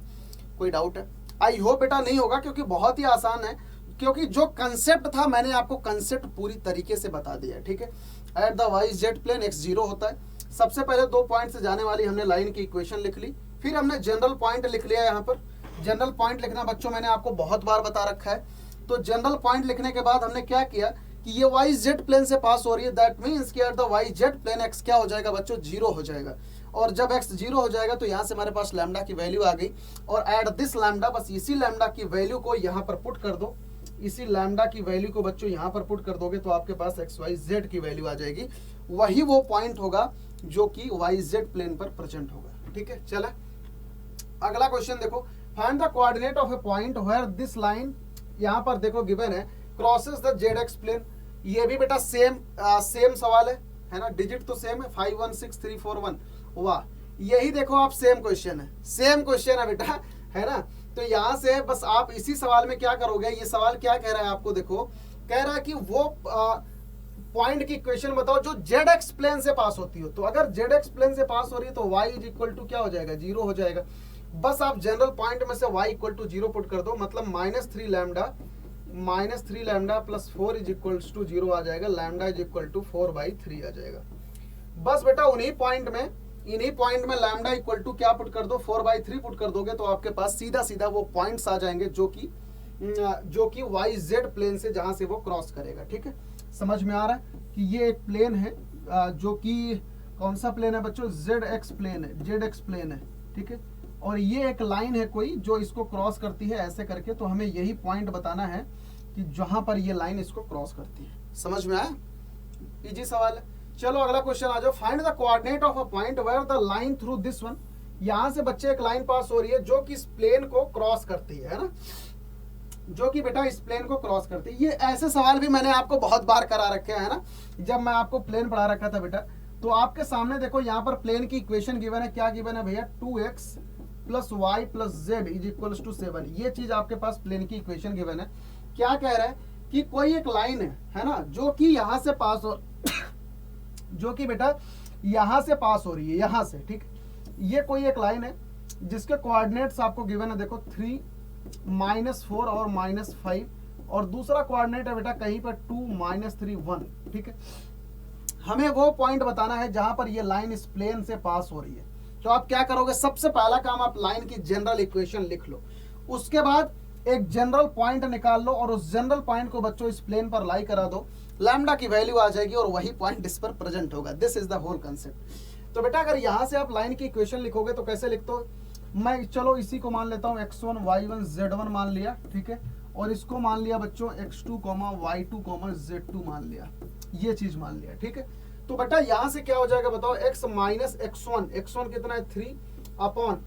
कोई डाउट है? आई होप बेटा नहीं होगा, क्योंकि बहुत ही आसान है, क्योंकि जो कंसेप्ट था मैंने आपको कंसेप्ट पूरी तरीके से बता दिया है, ठीक है। At the Y Z plane x 0 होता है। सबसे पहले दो पॉइंट से जाने वाली हमने लाइन की इक्वेशन लिख ली, फिर हमने जनरल पॉइंट लिख लिया। यहाँ पर जनरल पॉइंट लिखना बच्चों मैंने आपको बहुत बार बता रखा है। तो जनरल पॉइंट लिखने के बाद हमने क्या किया कि ये वाई जेड प्लेन से पास हो रही है, दैट मीन्स कि at the Y Z plane X क्या हो जाएगा बच्चों? 0 हो जाएगा। और जब x 0 हो जाएगा तो यहाँ से हमारे पास लैम्डा की वैल्यू आ गई, और एट दिस लैम्डा, बस इसी लैम्डा की वैल्यू को यहाँ पर पुट कर दो। इसी लैम्डा की वैल्यू को बच्चों यहाँ पर पुट कर दोगे तो आपके पास एक्स वाई जेड की वैल्यू आ जाएगी। वही वो पॉइंट होगा जो कि वाई जेड प्लेन पर प्रेजेंट होगा, ठीक है। चले अगला क्वेश्चन देखो, find the coordinate of a point where this line, यहाँ पर देखो गिवन है, crosses the z x plane. ये भी बेटा सेम सवाल है ना, डिजिट तो सेम है, 5 1 6 3 4 1। वाह, यही देखो आप सेम क्वेश्चन है, सेम क्वेश्चन है बेटा, है ना। तो यहाँ से बस आप इसी सवाल में क्या करोगे, ये सवाल क्या कह रहा है आपको, देखो कह रहा है कि वो पॉइंट की इक्वेशन बताओ जो जेड एक्स प्लेन से पास होती हो। तो अगर जेड एक्स प्लेन से पास हो रही है तो y इज इक्वल टू क्या हो जाएगा, 0 हो जाएगा। बस आप जनरल पॉइंट में से y इक्वल टू 0 पुट कर दो, मतलब -3 lambda plus 4 is equal to 0 आ जाएगा, लैम्डा इज इक्वल टू 4/3 आ जाएगा। बस बेटा इन्हीं पॉइंट में लैम्डा इक्वल टू क्या पुट कर दो, 4/3 पुट कर दोगे तो आपके पास सीधा सीधा वो पॉइंट्स आ जाएंगे जो कि वाई जेड प्लेन से जहां से वो क्रॉस करेगा। ठीक है, समझ में आ रहा है कि ये एक प्लेन है जो कि कौन सा प्लेन है बच्चों, जेड एक्स प्लेन है। ठीक है, और ये एक लाइन है कोई जो इसको क्रॉस करती है ऐसे करके, तो हमें यही पॉइंट बताना है कि जहां पर ये लाइन इसको क्रॉस करती है। समझ में आया, इजी सवाल है। चलो अगला क्वेश्चन आ जाओ, find the coordinate of a point where the line through this one. यहां से बच्चे एक लाइन पास हो रही है जो कि इस प्लेन को क्रॉस करती है ना, जो कि बेटा इस प्लेन को क्रॉस करती है। ये ऐसे सवाल भी मैंने आपको बहुत बार करा रखे हैं ना, जब मैं आपको प्लेन पढ़ा रखा था बेटा। तो आपके सामने देखो यहाँ पर प्लेन की इक्वेशन गिवन है, क्या गिवन है भैया, 2x plus Y plus Z is equal to 7। ये चीज आपके पास प्लेन की इक्वेशन गिवन है। क्या कह रहा है कि कोई एक लाइन है ना, जो कि यहाँ से पास हो जो कि बेटा यहां से पास हो रही है, यहां से। ठीक, ये कोई एक लाइन है जिसके कोऑर्डिनेट्स आपको गिवन है, देखो 3 -4 और -5, और दूसरा कोऑर्डिनेट है बेटा कहीं पर 2 -3 1। ठीक है, हमें वो पॉइंट बताना है जहां पर ये लाइन इस प्लेन से पास हो रही है। तो आप क्या करोगे, सबसे पहला काम आप लाइन की जनरल इक्वेशन लिख लो, उसके बाद एक जनरल पॉइंट निकाल लो और उस जनरल पॉइंट को बच्चों इस प्लेन पर लाई करा दो, लैम्डा की वैल्यू आ जाएगी और वही पॉइंट इस पर प्रेजेंट होगा। This is the whole concept. तो बेटा अगर यहां से आप लाइन की इक्वेशन लिखोगे तो कैसे लिखते हो, मैं चलो इसी को मान लेता हूं x1 y1 z1 मान लिया। ठीक है, और इसको मान लिया बच्चों x2 y2 z2 मान लिया, ये चीज मान लिया। ठीक है, तो बेटा यहां से क्या हो जाएगा बताओ, x माइनस x1 कितना है 3 अपॉन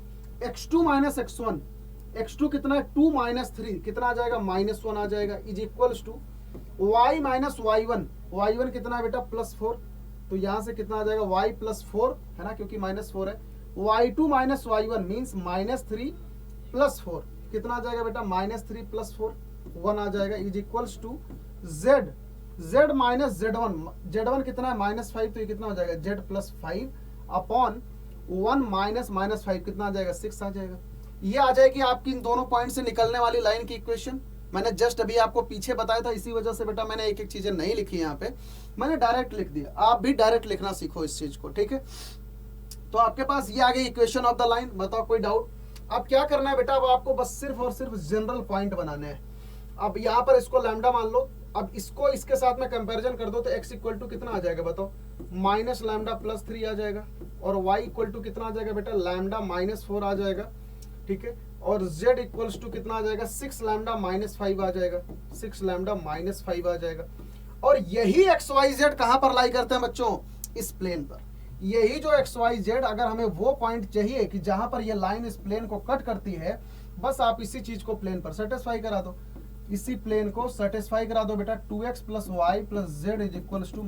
x2 माइनस x1 कितना है 2 - 3 कितना आ जाएगा -1 आ जाएगा, is equals to y minus y1 कितना है बेटा +4। तो यहां से कितना आ जाएगा y +4 है ना, क्योंकि -4 है। y2 माइनस y1 मीन्स -3 + 4 कितना आ जाएगा बेटा -3 + 4 1 आ जाएगा, is equals to z minus z1 कितना है -5, तो ये कितना हो जाएगा z +5 अपॉन 1 माइनस -5 कितना आ जाएगा 6 आ जाएगा। ये आ जाएगी आपकी इन दोनों पॉइंट से निकलने वाली लाइन की इक्वेशन। मैंने जस्ट अभी आपको पीछे बताया था, इसी वजह से बेटा मैंने एक एक चीजें नहीं लिखी यहाँ पे, मैंने डायरेक्ट लिख दिया। आप भी डायरेक्ट लिखना सीखो इस चीज को। ठीक है, तो आपके पास ये आ गई इक्वेशन ऑफ द लाइन। बताओ कोई डाउट। अब क्या करना है बेटा, अब आपको बस सिर्फ और सिर्फ जनरल पॉइंट बनाने हैं। अब यहाँ पर इसको लैम्डा मान लो, अब इसको इसके साथ में कंपैरिजन कर दो तो x इक्वल टू कितना आ जाएगा बताओ, -λ + 3 आ जाएगा, और y इक्वल टू कितना आ जाएगा बेटा लैम्डा -4 आ जाएगा। ठीक है, और z इक्वल्स टू कितना आ जाएगा 6λ -5 आ जाएगा, 6λ -5 आ जाएगा। और यही XYZ कहां पर लाई करते हैं बच्चों, इस प्लेन पर। यही जो XYZ, अगर हमें वो पॉइंट चाहिए कि जहां पर ये लाइन इस प्लेन को कट करती है, बस आप इसी चीज को प्लेन पर सेटिस्फाई करा दो, इसी प्लेन को सेटिस्फाई करा दो बेटा। 2x + y + z is equals to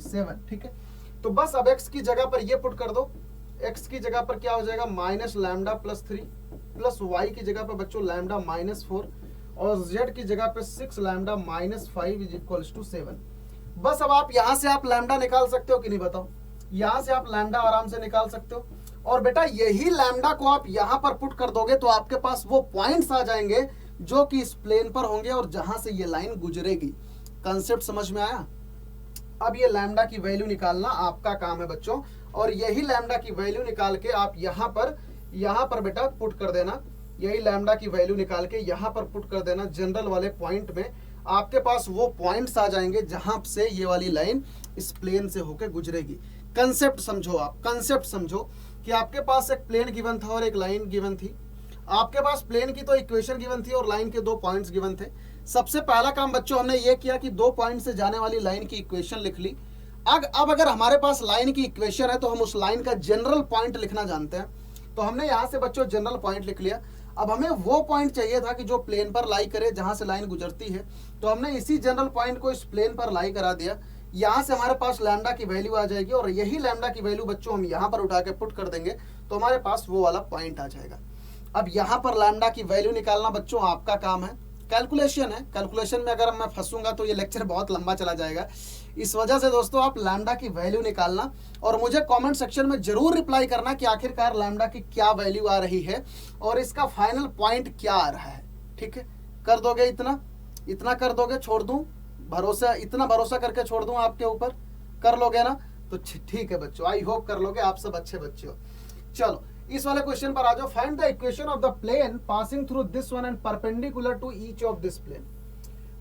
7। ठीक है, तो बस अब x की जगह पर ये पुट कर दो, x की जगह पर क्या हो जाएगा -λ + 3 प्लस y की जगह पर बच्चों लैम्डा -4 और z की जगह पे 6λ -5 इज इक्वल्स टू 7। बस अब आप यहां से आप लैम्डा निकाल सकते हो कि नहीं बताओ, यहां से आप लैम्डा आराम से निकाल सकते हो। और बेटा यही लैम्डा को आप यहां पर पुट कर दोगे तो आपके पास वो पॉइंट्स आ जाएंगे जो कि इस प्लेन पर होंगे और जहां से ये लाइन गुजरेगी। कंसेप्ट समझ में आया। अब ये लैम्डा की वैल्यू निकालना आपका काम है बच्चों, और यही लैम्डा की वैल्यू निकाल के आप यहाँ पर बेटा पुट कर देना। यही लैम्डा की वैल्यू निकाल के यहाँ पर पुट कर देना जनरल वाले पॉइंट में। आपके पास वो पॉइंट्स आ जाएंगे जहां से ये वाली लाइन इस प्लेन से होकर गुजरेगी। कंसेप्ट समझो, आप कंसेप्ट समझो कि आपके पास एक प्लेन गिवन था और एक लाइन गिवन थी। आपके पास प्लेन की तो इक्वेशन गिवन थी और लाइन के 2 पॉइंट्स गिवन थे। सबसे पहला काम बच्चों हमने ये किया कि 2 पॉइंट से जाने वाली लाइन की इक्वेशन लिख ली। अब अगर हमारे पास लाइन की इक्वेशन है तो हम उस लाइन का जनरल पॉइंट लिखना जानते हैं, तो हमने यहाँ से बच्चों जनरल पॉइंट लिख लिया। अब हमें वो पॉइंट चाहिए था कि जो प्लेन पर लाई करे, जहां से लाइन गुजरती है, तो हमने इसी जनरल पॉइंट को इस प्लेन पर लाई करा दिया। यहाँ से हमारे पास लैम्डा की वैल्यू आ जाएगी और यही लैम्डा की वैल्यू बच्चों हम यहाँ पर उठा के पुट कर देंगे तो हमारे पास वो वाला पॉइंट आ जाएगा। अब यहाँ पर लैम्डा की वैल्यू निकालना बच्चों आपका काम है, कैलकुलेशन है। कैलकुलेशन में अगर मैं फंसूंगा तो ये लेक्चर बहुत लंबा चला जाएगा। इस वजह से दोस्तों आप लैम्डा की वैल्यू निकालना और मुझे कमेंट सेक्शन में जरूर रिप्लाई करना कि आखिरकार लैम्डा की क्या वैल्यू आ रही है और इसका फाइनल पॉइंट क्या आ रहा है। ठीक है, कर दोगे इतना कर दोगे, छोड़ दूं भरोसा, इतना भरोसा करके छोड़ दूं आपके ऊपर, कर लोगे ना? तो ठीक है बच्चों, आई होप कर लोगे, आप सब अच्छे बच्चे हो। चलो इस वाले क्वेश्चन पर आ जाओ। Find the equation of the plane passing through this one and perpendicular to each of this plane.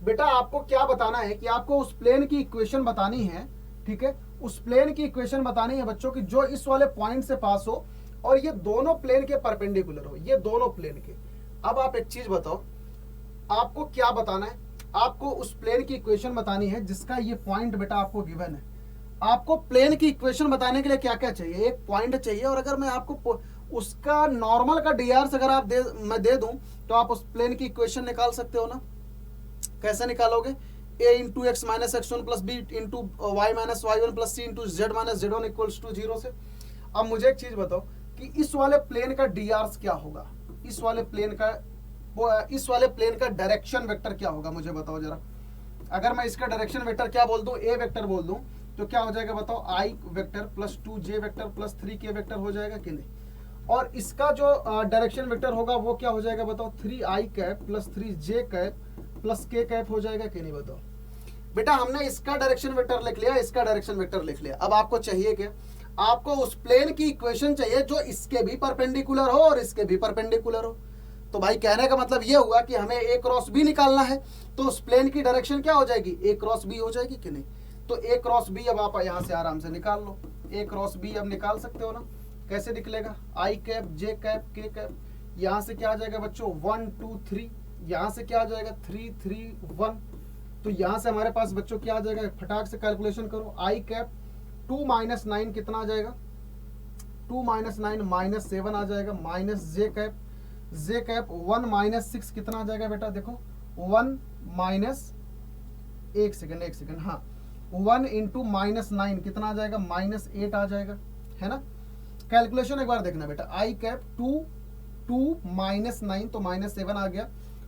बेटा आपको क्या बताना है कि आपको उस प्लेन की इक्वेशन बतानी है। ठीक है, उस प्लेन की इक्वेशन बतानी है बच्चों की जो इस वाले पॉइंट से पास हो और ये दोनों प्लेन के परपेंडिकुलर हो, ये दोनों प्लेन के। अब आप एक चीज बताओ, आपको क्या बताना है? आपको उस प्लेन की इक्वेशन बतानी है जिसका ये पॉइंट बेटा आपको गिवन है। आपको प्लेन की इक्वेशन बताने के लिए क्या क्या चाहिए? एक पॉइंट चाहिए, और अगर मैं आपको उसका नॉर्मल का dr अगर आप मैं दे दूं तो आप उस प्लेन की इक्वेशन निकाल सकते हो ना। कैसे निकालोगे? a into x minus x one plus b into y minus y one plus c into z minus z one equals to 0 से। अब मुझे एक चीज बताओ कि इस वाले प्लेन का dr क्या होगा? इस वाले प्लेन का डायरेक्शन वेक्टर क्या होगा? मुझे बताओ जरा। अगर मैं इसका डायरेक्शन वेक्टर क्या बोल दूं, a वेक्टर बोल दूं, तो क्या हो जाएगा बताओ? i vector plus 2j vector plus 3k vector हो जाएगा कि नहीं? और इसका जो डायरेक्शन वेक्टर होगा वो क्या हो जाएगा बताओ? 3i cap plus 3j cap plus k cap हो जाएगा कि नहीं? बताओ बेटा। हमने इसका डायरेक्शन वेक्टर लिख लिया, इसका डायरेक्शन वेक्टर लिख लिया। अब आपको चाहिए क्या? आपको उस प्लेन की इक्वेशन चाहिए जो इसके भी परपेंडिकुलर हो और इसके भी परपेंडिकुलर हो। तो भाई कहने का मतलब ये हुआ कि हमें a क्रॉस b निकालना है, तो उस प्लेन की डायरेक्शन क्या हो जाएगी? a क्रॉस b हो जाएगी कि नहीं? तो a क्रॉस b अब आप यहाँ से आराम से निकाल लो। a क्रॉस b अब निकाल सकते हो ना? कैसे निकलेगा? i cap j cap k cap, यहाँ से क्या आ जाएगा बच्चों? 1 2 3, यहाँ से क्या आ जाएगा? 3 3 1। तो यहाँ से हमारे पास बच्चों क्या आ जाएगा? फटाक से कैलकुलेशन करो। i कैप 2 माइनस 9 कितना आ जाएगा? 2 माइनस 9 माइनस 7 आ जाएगा। माइनस j कैप 1 माइनस 6 कितना आ जाएगा बेटा? देखो 1 माइनस, एक सेकेंड, हाँ 1 इंटू माइनस 9 कितना आ जाएगा? माइनस 8 आ जाएगा, है ना? कैलकुलेशन एक बार देखना बेटा। आई कैप 2 माइनस 9 तो माइनस 7 आ गया,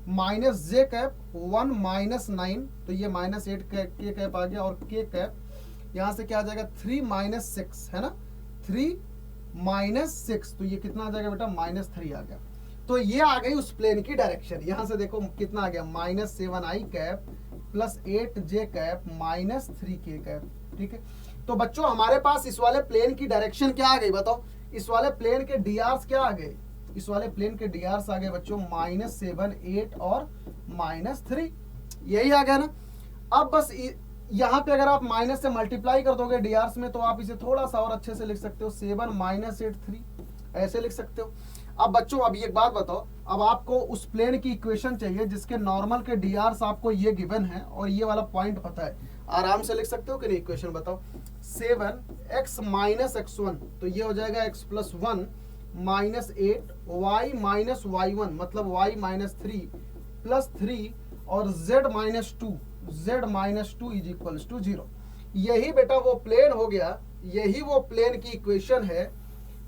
माइनस जे कैप 1 माइनस 9 तो ये माइनस 8 के कैप आ गया, और के कैप यहाँ से क्या आ जाएगा? 3 माइनस 6, है ना? 3 माइनस 6 तो ये कितना आ जाएगा बेटा? माइनस 3 आ गया। तो ये आ गई उस प्लेन की डायरेक्शन। यहाँ से देखो कितना आ गया? माइनस 7 आई कैप प्लस 8 जे कैप माइनस 3 के कैप। ठीक है, तो बच्चों हमारे पास इस वाले प्लेन की डायरेक्शन क्या आ गई बताओ? इस वाले प्लेन के drs क्या आ गए? इस वाले प्लेन के drs आ गए बच्चों माइनस 7 8 और माइनस 3, यही आ गया ना। अब बस यहाँ पे अगर आप माइनस से मल्टीप्लाई कर दोगे drs में तो आप इसे थोड़ा सा और अच्छे से लिख सकते हो, 7 माइनस 8 3, ऐसे लिख सकते हो। अब बच्चों अब एक बात बताओ, अब आपको उस प्लेन की इक्वेशन चाहिए जिसके नॉर्मल के drs आपको ये गिवन है और ये वाला पॉइंट पता है। आराम से लिख सकते हो कि नहीं? इक्वेशन बताओ। 7x माइनस x1 तो ये हो जाएगा x plus 1 minus 8 y minus y1 मतलब y माइनस 3 प्लस 3 और z minus 2 is equals to 0। यही बेटा वो प्लेन हो गया, यही वो प्लेन की इक्वेशन है।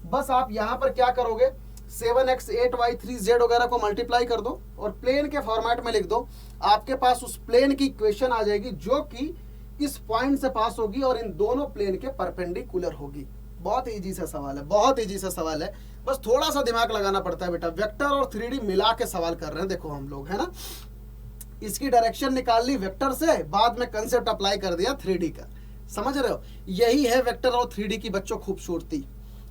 बस आप यहाँ पर क्या करोगे? 7x 8y 3z वगैरह को मल्टीप्लाई कर दो और प्लेन के फॉर्मेट में लिख दो। आपके पास उस प्लेन की इक्वेशन आ जाएगी जो कि इस पॉइंट से पास होगी और इन दोनों प्लेन के परपेंडिकुलर होगी। बहुत इजी सा सवाल है, बहुत इजी सा सवाल है, बस थोड़ा सा दिमाग लगाना पड़ता है बेटा। वेक्टर और 3D मिला के सवाल कर रहे हैं देखो हम लोग, है ना। इसकी डायरेक्शन निकाल ली वेक्टर से, बाद में कंसेप्ट अप्लाई कर दिया 3D का। समझ रहे हो? यही है वेक्टर और 3D की बच्चों खूबसूरती,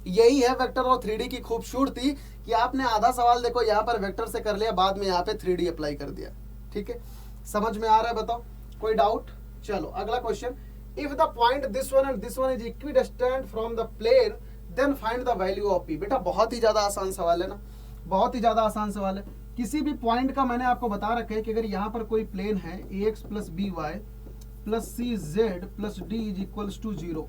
यही है वेक्टर और 3D की खूबसूरती कि आपने आधा सवाल देखो यहाँ पर वेक्टर से कर लिया, बाद में यहाँ पे 3D अप्लाई कर दिया। ठीक है, समझ में आ रहा है? बताओ कोई डाउट? चलो अगला question. If the point this one and this one is equidistant from the plane then find the value of P. बेटा बहुत ही ज्यादा आसान सवाल है ना, बहुत ही ज्यादा आसान सवाल है। किसी भी पॉइंट का मैंने आपको बता रखा है कि अगर यहाँ पर कोई प्लेन है ax plus b y plus c z plus d is equals to 0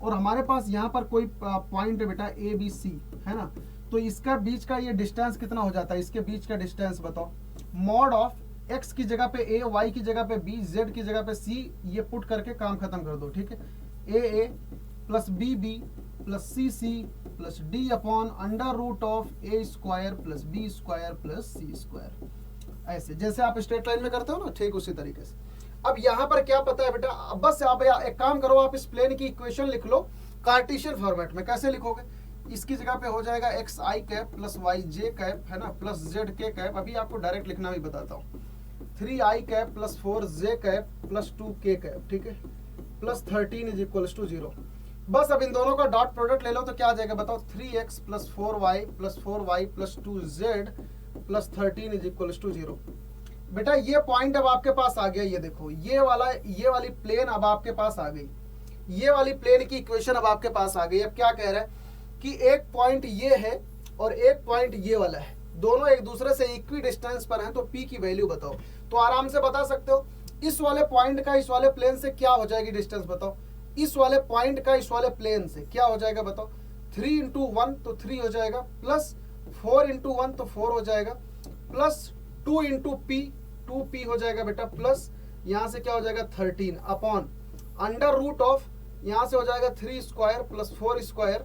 और हमारे पास यहाँ पर कोई पॉइंट है बेटा ए बी सी, है ना, तो इसका बीच का ये डिस्टेंस कितना हो जाता है? इसके बीच का डिस्टेंस बताओ। मॉड ऑफ एक्स की जगह पे ए, वाई की जगह पे बी, जेड की जगह पे सी, ये पुट करके काम खत्म कर दो, ठीक है। A plus B plus C plus D upon under root of A square plus B square plus C square, ऐसे जैसे आप स्ट्रेट लाइन में करते हो ना, ठीक उसी तरीके से। अब यहाँ पर क्या पता है बेटा, अब बस आप एक काम करो, आप इस प्लेन की इक्वेशन लिख लो कार्टेशियन फॉर्मेट में। कैसे लिखोगे, इसकी जगह पे हो जाएगा एक्स आई कैप प्लस वाई जे कैप, है ना, प्लस जेड के कैप, अभी आपको डायरेक्ट लिखना भी बताता हूँ, 3i cap plus 4j cap plus 2k cap, ठीक है, प्लस 13 इज इक्वल्स टू 0। बस अब इन दोनों का डॉट प्रोडक्ट ले लो तो क्या आ जाएगा बताओ, 3x plus 4y plus 4y plus 2z plus 13 is equals to 0। बेटा ये पॉइंट अब आपके पास आ गया, ये देखो ये वाली प्लेन अब आपके पास आ गई, ये वाली प्लेन की इक्वेशन अब आपके पास आ गई। अब क्या कह रहा है कि एक पॉइंट ये है और एक पॉइंट ये वाला है, दोनों एक दूसरे से इक्वी डिस्टेंस पर हैं, तो p की वैल्यू बताओ। तो आराम से बता सकते हो, इस वाले पॉइंट का इस वाले प्लेन से क्या हो जाएगी डिस्टेंस बताओ, इस वाले पॉइंट का इस वाले प्लेन से क्या हो जाएगा बताओ, 3 इंटू 1 तो 3 हो जाएगा, प्लस 4 इंटू 1 तो 4 हो जाएगा, प्लस 2 इंटू पी 2p हो जाएगा बेटा, प्लस यहाँ से क्या हो जाएगा 13 अपॉन अंडर रूट ऑफ, यहाँ से हो जाएगा 3 square plus 4 square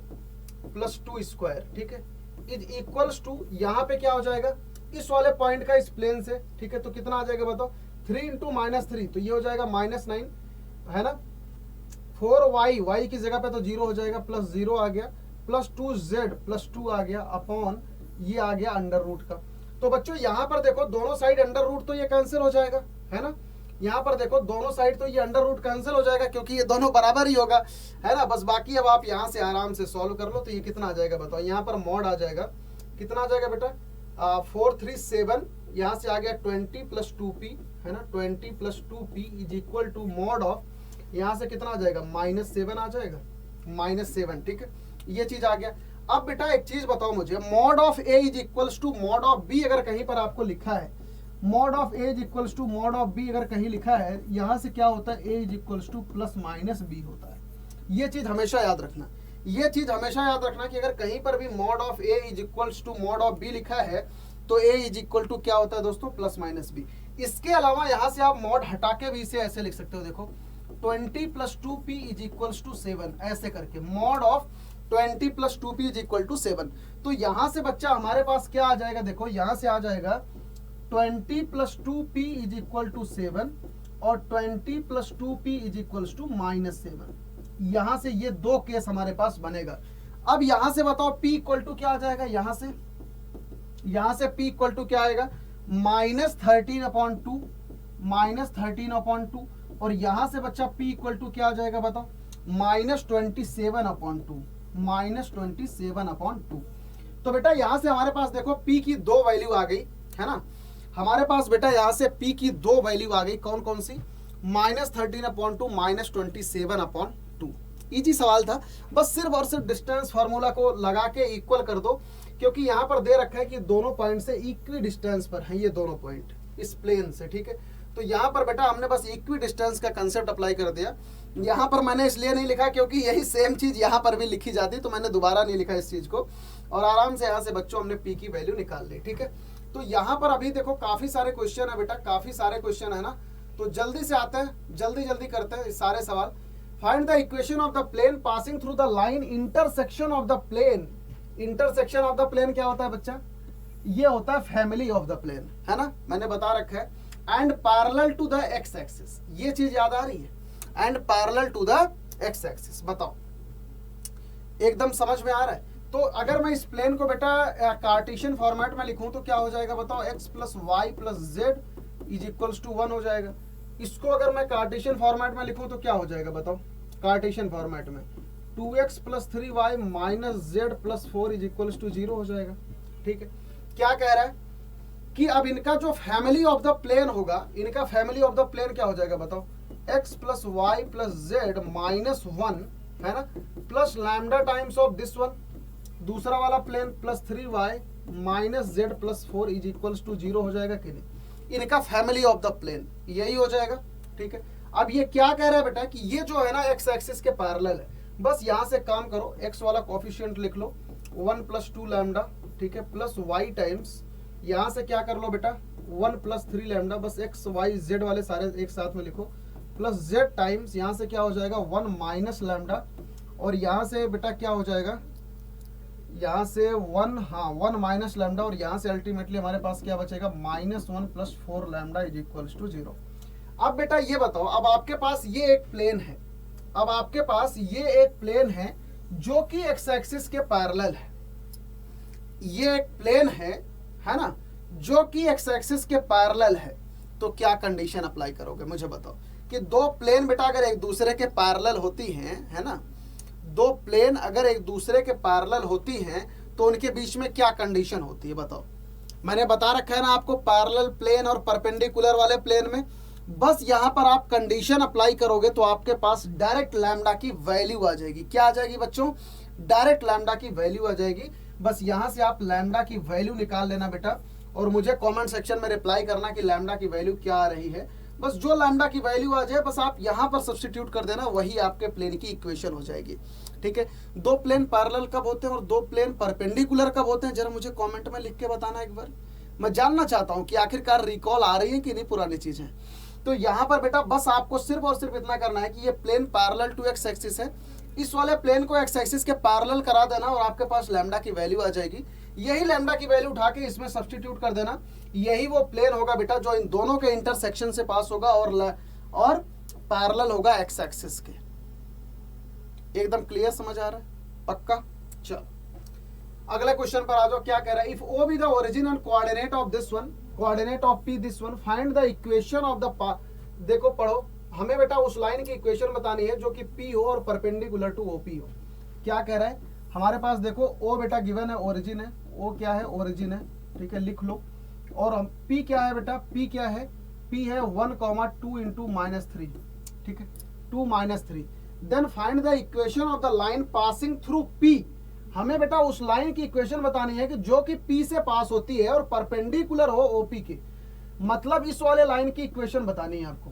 plus 2 square, ठीक है, इज इक्वल्स टू, यहाँ पे क्या हो जाएगा इस वाले पॉइंट का इस प्लेन से, ठीक है, तो कितना आ जाएगा बताओ, 3 इंटू -3 तो ये हो जाएगा -9, है ना, 4y की जगह पे तो 0 हो जाएगा, प्लस 0 आ गया, प्लस 2z प्लस 2 आ गया अपॉन ये आ गया अंडर रूट का। तो बच्चों यहाँ पर देखो दोनों साइड अंडर रूट तो ये कैंसिल हो जाएगा, है ना, यहाँ पर देखो दोनों साइड तो ये अंडर रूट कैंसिल हो जाएगा क्योंकि ये दोनों बराबर ही होगा, है ना। बस बाकी अब आप यहाँ से आराम से सॉल्व कर लो, तो ये कितना आ जाएगा बताओ, यहाँ पर मॉड आ जाएगा, कितना आ जाएगा बेटा 437, यहाँ से आ गया 20 प्लस 2p, है ना, 20 plus 2p is equal to mod of, यहाँ से कितना आ जाएगा -7 आ जाएगा, -7, ठीक है, ये चीज आ गया। अब बेटा एक चीज बताओ मुझे, mod of a is equals to mod of b अगर कहीं पर आपको लिखा है, mod of a is equals to mod of b अगर कहीं लिखा है, यहाँ से क्या होता है a is equals two plus minus b होता है। ये चीज हमेशा याद रखना, ये चीज हमेशा याद रखना कि अगर कहीं पर भी mod of a is equals to mod of b लिखा है तो a इज इक्वल टू क्या होता है दोस्तों, प्लस माइनस b। इसके अलावा यहाँ से आप मॉड हटा के भी इसे ऐसे लिख सकते हो, देखो 20 plus 2p is equals to 7, ऐसे करके mod of 20 plus 2p is equal to 7। तो यहाँ से बच्चा हमारे पास क्या आ जाएगा, देखो यहाँ से आ जाएगा 20 plus 2p is equal to 7 और 20 plus 2p is equal to -7। यहाँ से ये दो केस हमारे पास बनेगा। अब यहाँ से बताओ p इक्वल टू क्या आ जाएगा, यहाँ से p इक्वल टू क्या आएगा, -13/2, -13/2, और यहाँ से बच्चा p इक्वल टू क्या आ जाएगा बताओ, -27/2, -27/2। तो बेटा यहाँ से हमारे पास देखो p की दो वैल्यू आ गई, है ना, हमारे पास बेटा यहाँ से p की दो वैल्यू आ गई, कौन कौन सी, -13/2, -27/2। इजी सवाल था, बस सिर्फ और सिर्फ डिस्टेंस फार्मूला को लगा के इक्वल कर दो, क्योंकि यहाँ पर दे रखा है कि दोनों पॉइंट से इक्वी डिस्टेंस पर हैं ये दोनों पॉइंट इस प्लेन से, ठीक है। तो यहाँ पर बेटा हमने बस इक्वी डिस्टेंस का कंसेप्ट अप्लाई कर दिया। यहाँ पर मैंने इसलिए नहीं लिखा क्योंकि यही सेम चीज यहाँ पर भी लिखी जाती, तो मैंने दोबारा नहीं लिखा इस चीज को, और आराम से यहाँ से बच्चों हमने p की वैल्यू निकाल ली, ठीक है। तो यहाँ पर अभी देखो काफी सारे क्वेश्चन है बेटा, काफी सारे क्वेश्चन है ना, तो जल्दी से आते हैं, जल्दी करते हैं सारे सवाल। Find the equation of the plane passing through the line intersection of the plane. Intersection of the plane क्या होता है बच्चा, ये होता है फैमिली ऑफ द प्लेन, है ना, मैंने बता रखा है, and parallel to the x axis, ये चीज याद आ रही है, and parallel to the x axis. बताओ एकदम समझ में आ रहा है। तो अगर मैं इस प्लेन को बेटा कार्टेशियन फॉर्मेट में लिखूं तो क्या हो जाएगा बताओ, x plus Y plus Z is equals to 1 हो जाएगा। इसको अगर मैं कार्टेशियन फॉर्मेट में लिखूं तो क्या हो जाएगा बताओ, कार्टेशियन फॉर्मेट में 2x plus 3y minus z plus 4 is equals to 0 हो जाएगा, ठीक है। क्या कह रहा है कि अब इनका जो फैमिली ऑफ द प्लेन होगा, इनका फैमिली ऑफ द प्लेन क्या हो जाएगा बताओ, x plus Y plus Z minus 1, है ना, plus lambda times of this one, दूसरा वाला plane plus 3y minus z plus 4 is equals to 0 हो जाएगा कि नहीं। इनका फैमिली ऑफ द प्लेन यही हो जाएगा, ठीक है। अब ये क्या कह रहा है बेटा कि ये जो है ना एक्स एक्सिस के पैरेलल है, बस यहाँ से काम करो, x वाला कोफिशिएंट लिख लो 1 प्लस 2 लैम्डा, ठीक है, प्लस y टाइम्स, यहाँ से क्या कर लो बेटा 1 प्लस 3 लैम्डा, बस एक्स वाई जेड वाले सारे एक साथ में लिखो, प्लस जेड टाइम्स यहाँ से क्या हो जाएगा 1 माइनस लैम्डा, और यहाँ से बेटा क्या हो जाएगा, यहाँ से 1, हाँ 1 माइनस लैम्डा, और यहाँ से अल्टीमेटली हमारे पास क्या बचेगा -1 plus 4 lambda is equals to 0। अब बेटा ये बताओ, अब आपके पास ये एक प्लेन है, अब आपके पास ये एक प्लेन है जो कि एक्स एक्सिस के पैरेलल है, ये एक प्लेन है ना, जो कि एक्स एक्सिस के पैरेलल है, तो क्या कंडीशन अप्लाई करोगे मुझे बताओ कि दो प्लेन बेटा अगर एक दूसरे के पैरेलल होती हैं, है ना, दो प्लेन अगर एक दूसरे के पैरेलल होती हैं तो उनके बीच में क्या कंडीशन होती है बताओ। मैंने बता रखा है ना आपको, पैरेलल प्लेन और परपेंडिकुलर वाले प्लेन में बस यहाँ पर आप कंडीशन अप्लाई करोगे तो आपके पास डायरेक्ट लैम्डा की वैल्यू आ जाएगी। क्या आ जाएगी बच्चों? डायरेक्ट लैम्डा की वैल्यू आ जाएगी। बस यहाँ से आप लैम्डा की वैल्यू निकाल लेना बेटा, और मुझे कमेंट सेक्शन में रिप्लाई करना कि लैम्डा की वैल्यू क्या आ रही है। बस जो लैम्डा की वैल्यू आ जाए बस आप यहाँ पर सब्स्टिट्यूट कर देना, वही आपके प्लेन की इक्वेशन हो जाएगी। ठीक है, दो प्लेन पैरेलल कब होते हैं और दो प्लेन परपेंडिकुलर कब होते हैं, जरा मुझे कमेंट में लिख के बताना एक बार। मैं जानना चाहता हूँ कि आखिरकार रिकॉल आ रही है कि नहीं पुरानी चीजें। तो यहाँ पर बेटा बस आपको सिर्फ और सिर्फ इतना करना है कि ये plane parallel to x axis है, इस वाले प्लेन को एक्स एक्सिस के पैरेलल करा देना और आपके पास लैम्डा की वैल्यू आ जाएगी। यही लैम्डा की वैल्यू उठा के इसमें सब्स्टिट्यूट कर देना, यही वो प्लेन होगा बेटा जो इन दोनों के इंटरसेक्शन से पास होगा और पैरेलल होगा एक्स एक्सिस के। एकदम क्लियर समझ आ रहा है? पक्का? चलो अगले क्वेश्चन पर आ जाओ। क्या कह रहा है? If O be the origin and coordinate of this one, coordinate of P this one, find the equation of the, देखो पढ़ो, हमें बेटा उस लाइन की इक्वेशन बतानी है जो कि पी हो और परपेंडिकुलर टू ओपी हो। क्या कह रहा है हमारे पास? देखो ओ बेटा गिवन है, ओरिजिन है, ओ क्या है? ओरिजिन है, ठीक है लिख लो। और पी क्या है बेटा? पी क्या है? पी है 1,2 इंटू -3, ठीक है 2 - 3। Then find the equation of the line passing through P. हमें बेटा उस लाइन की इक्वेशन बतानी है कि जो कि पी से पास होती है और परपेंडिकुलर हो ओपी के, मतलब इस वाले लाइन की इक्वेशन बतानी है आपको।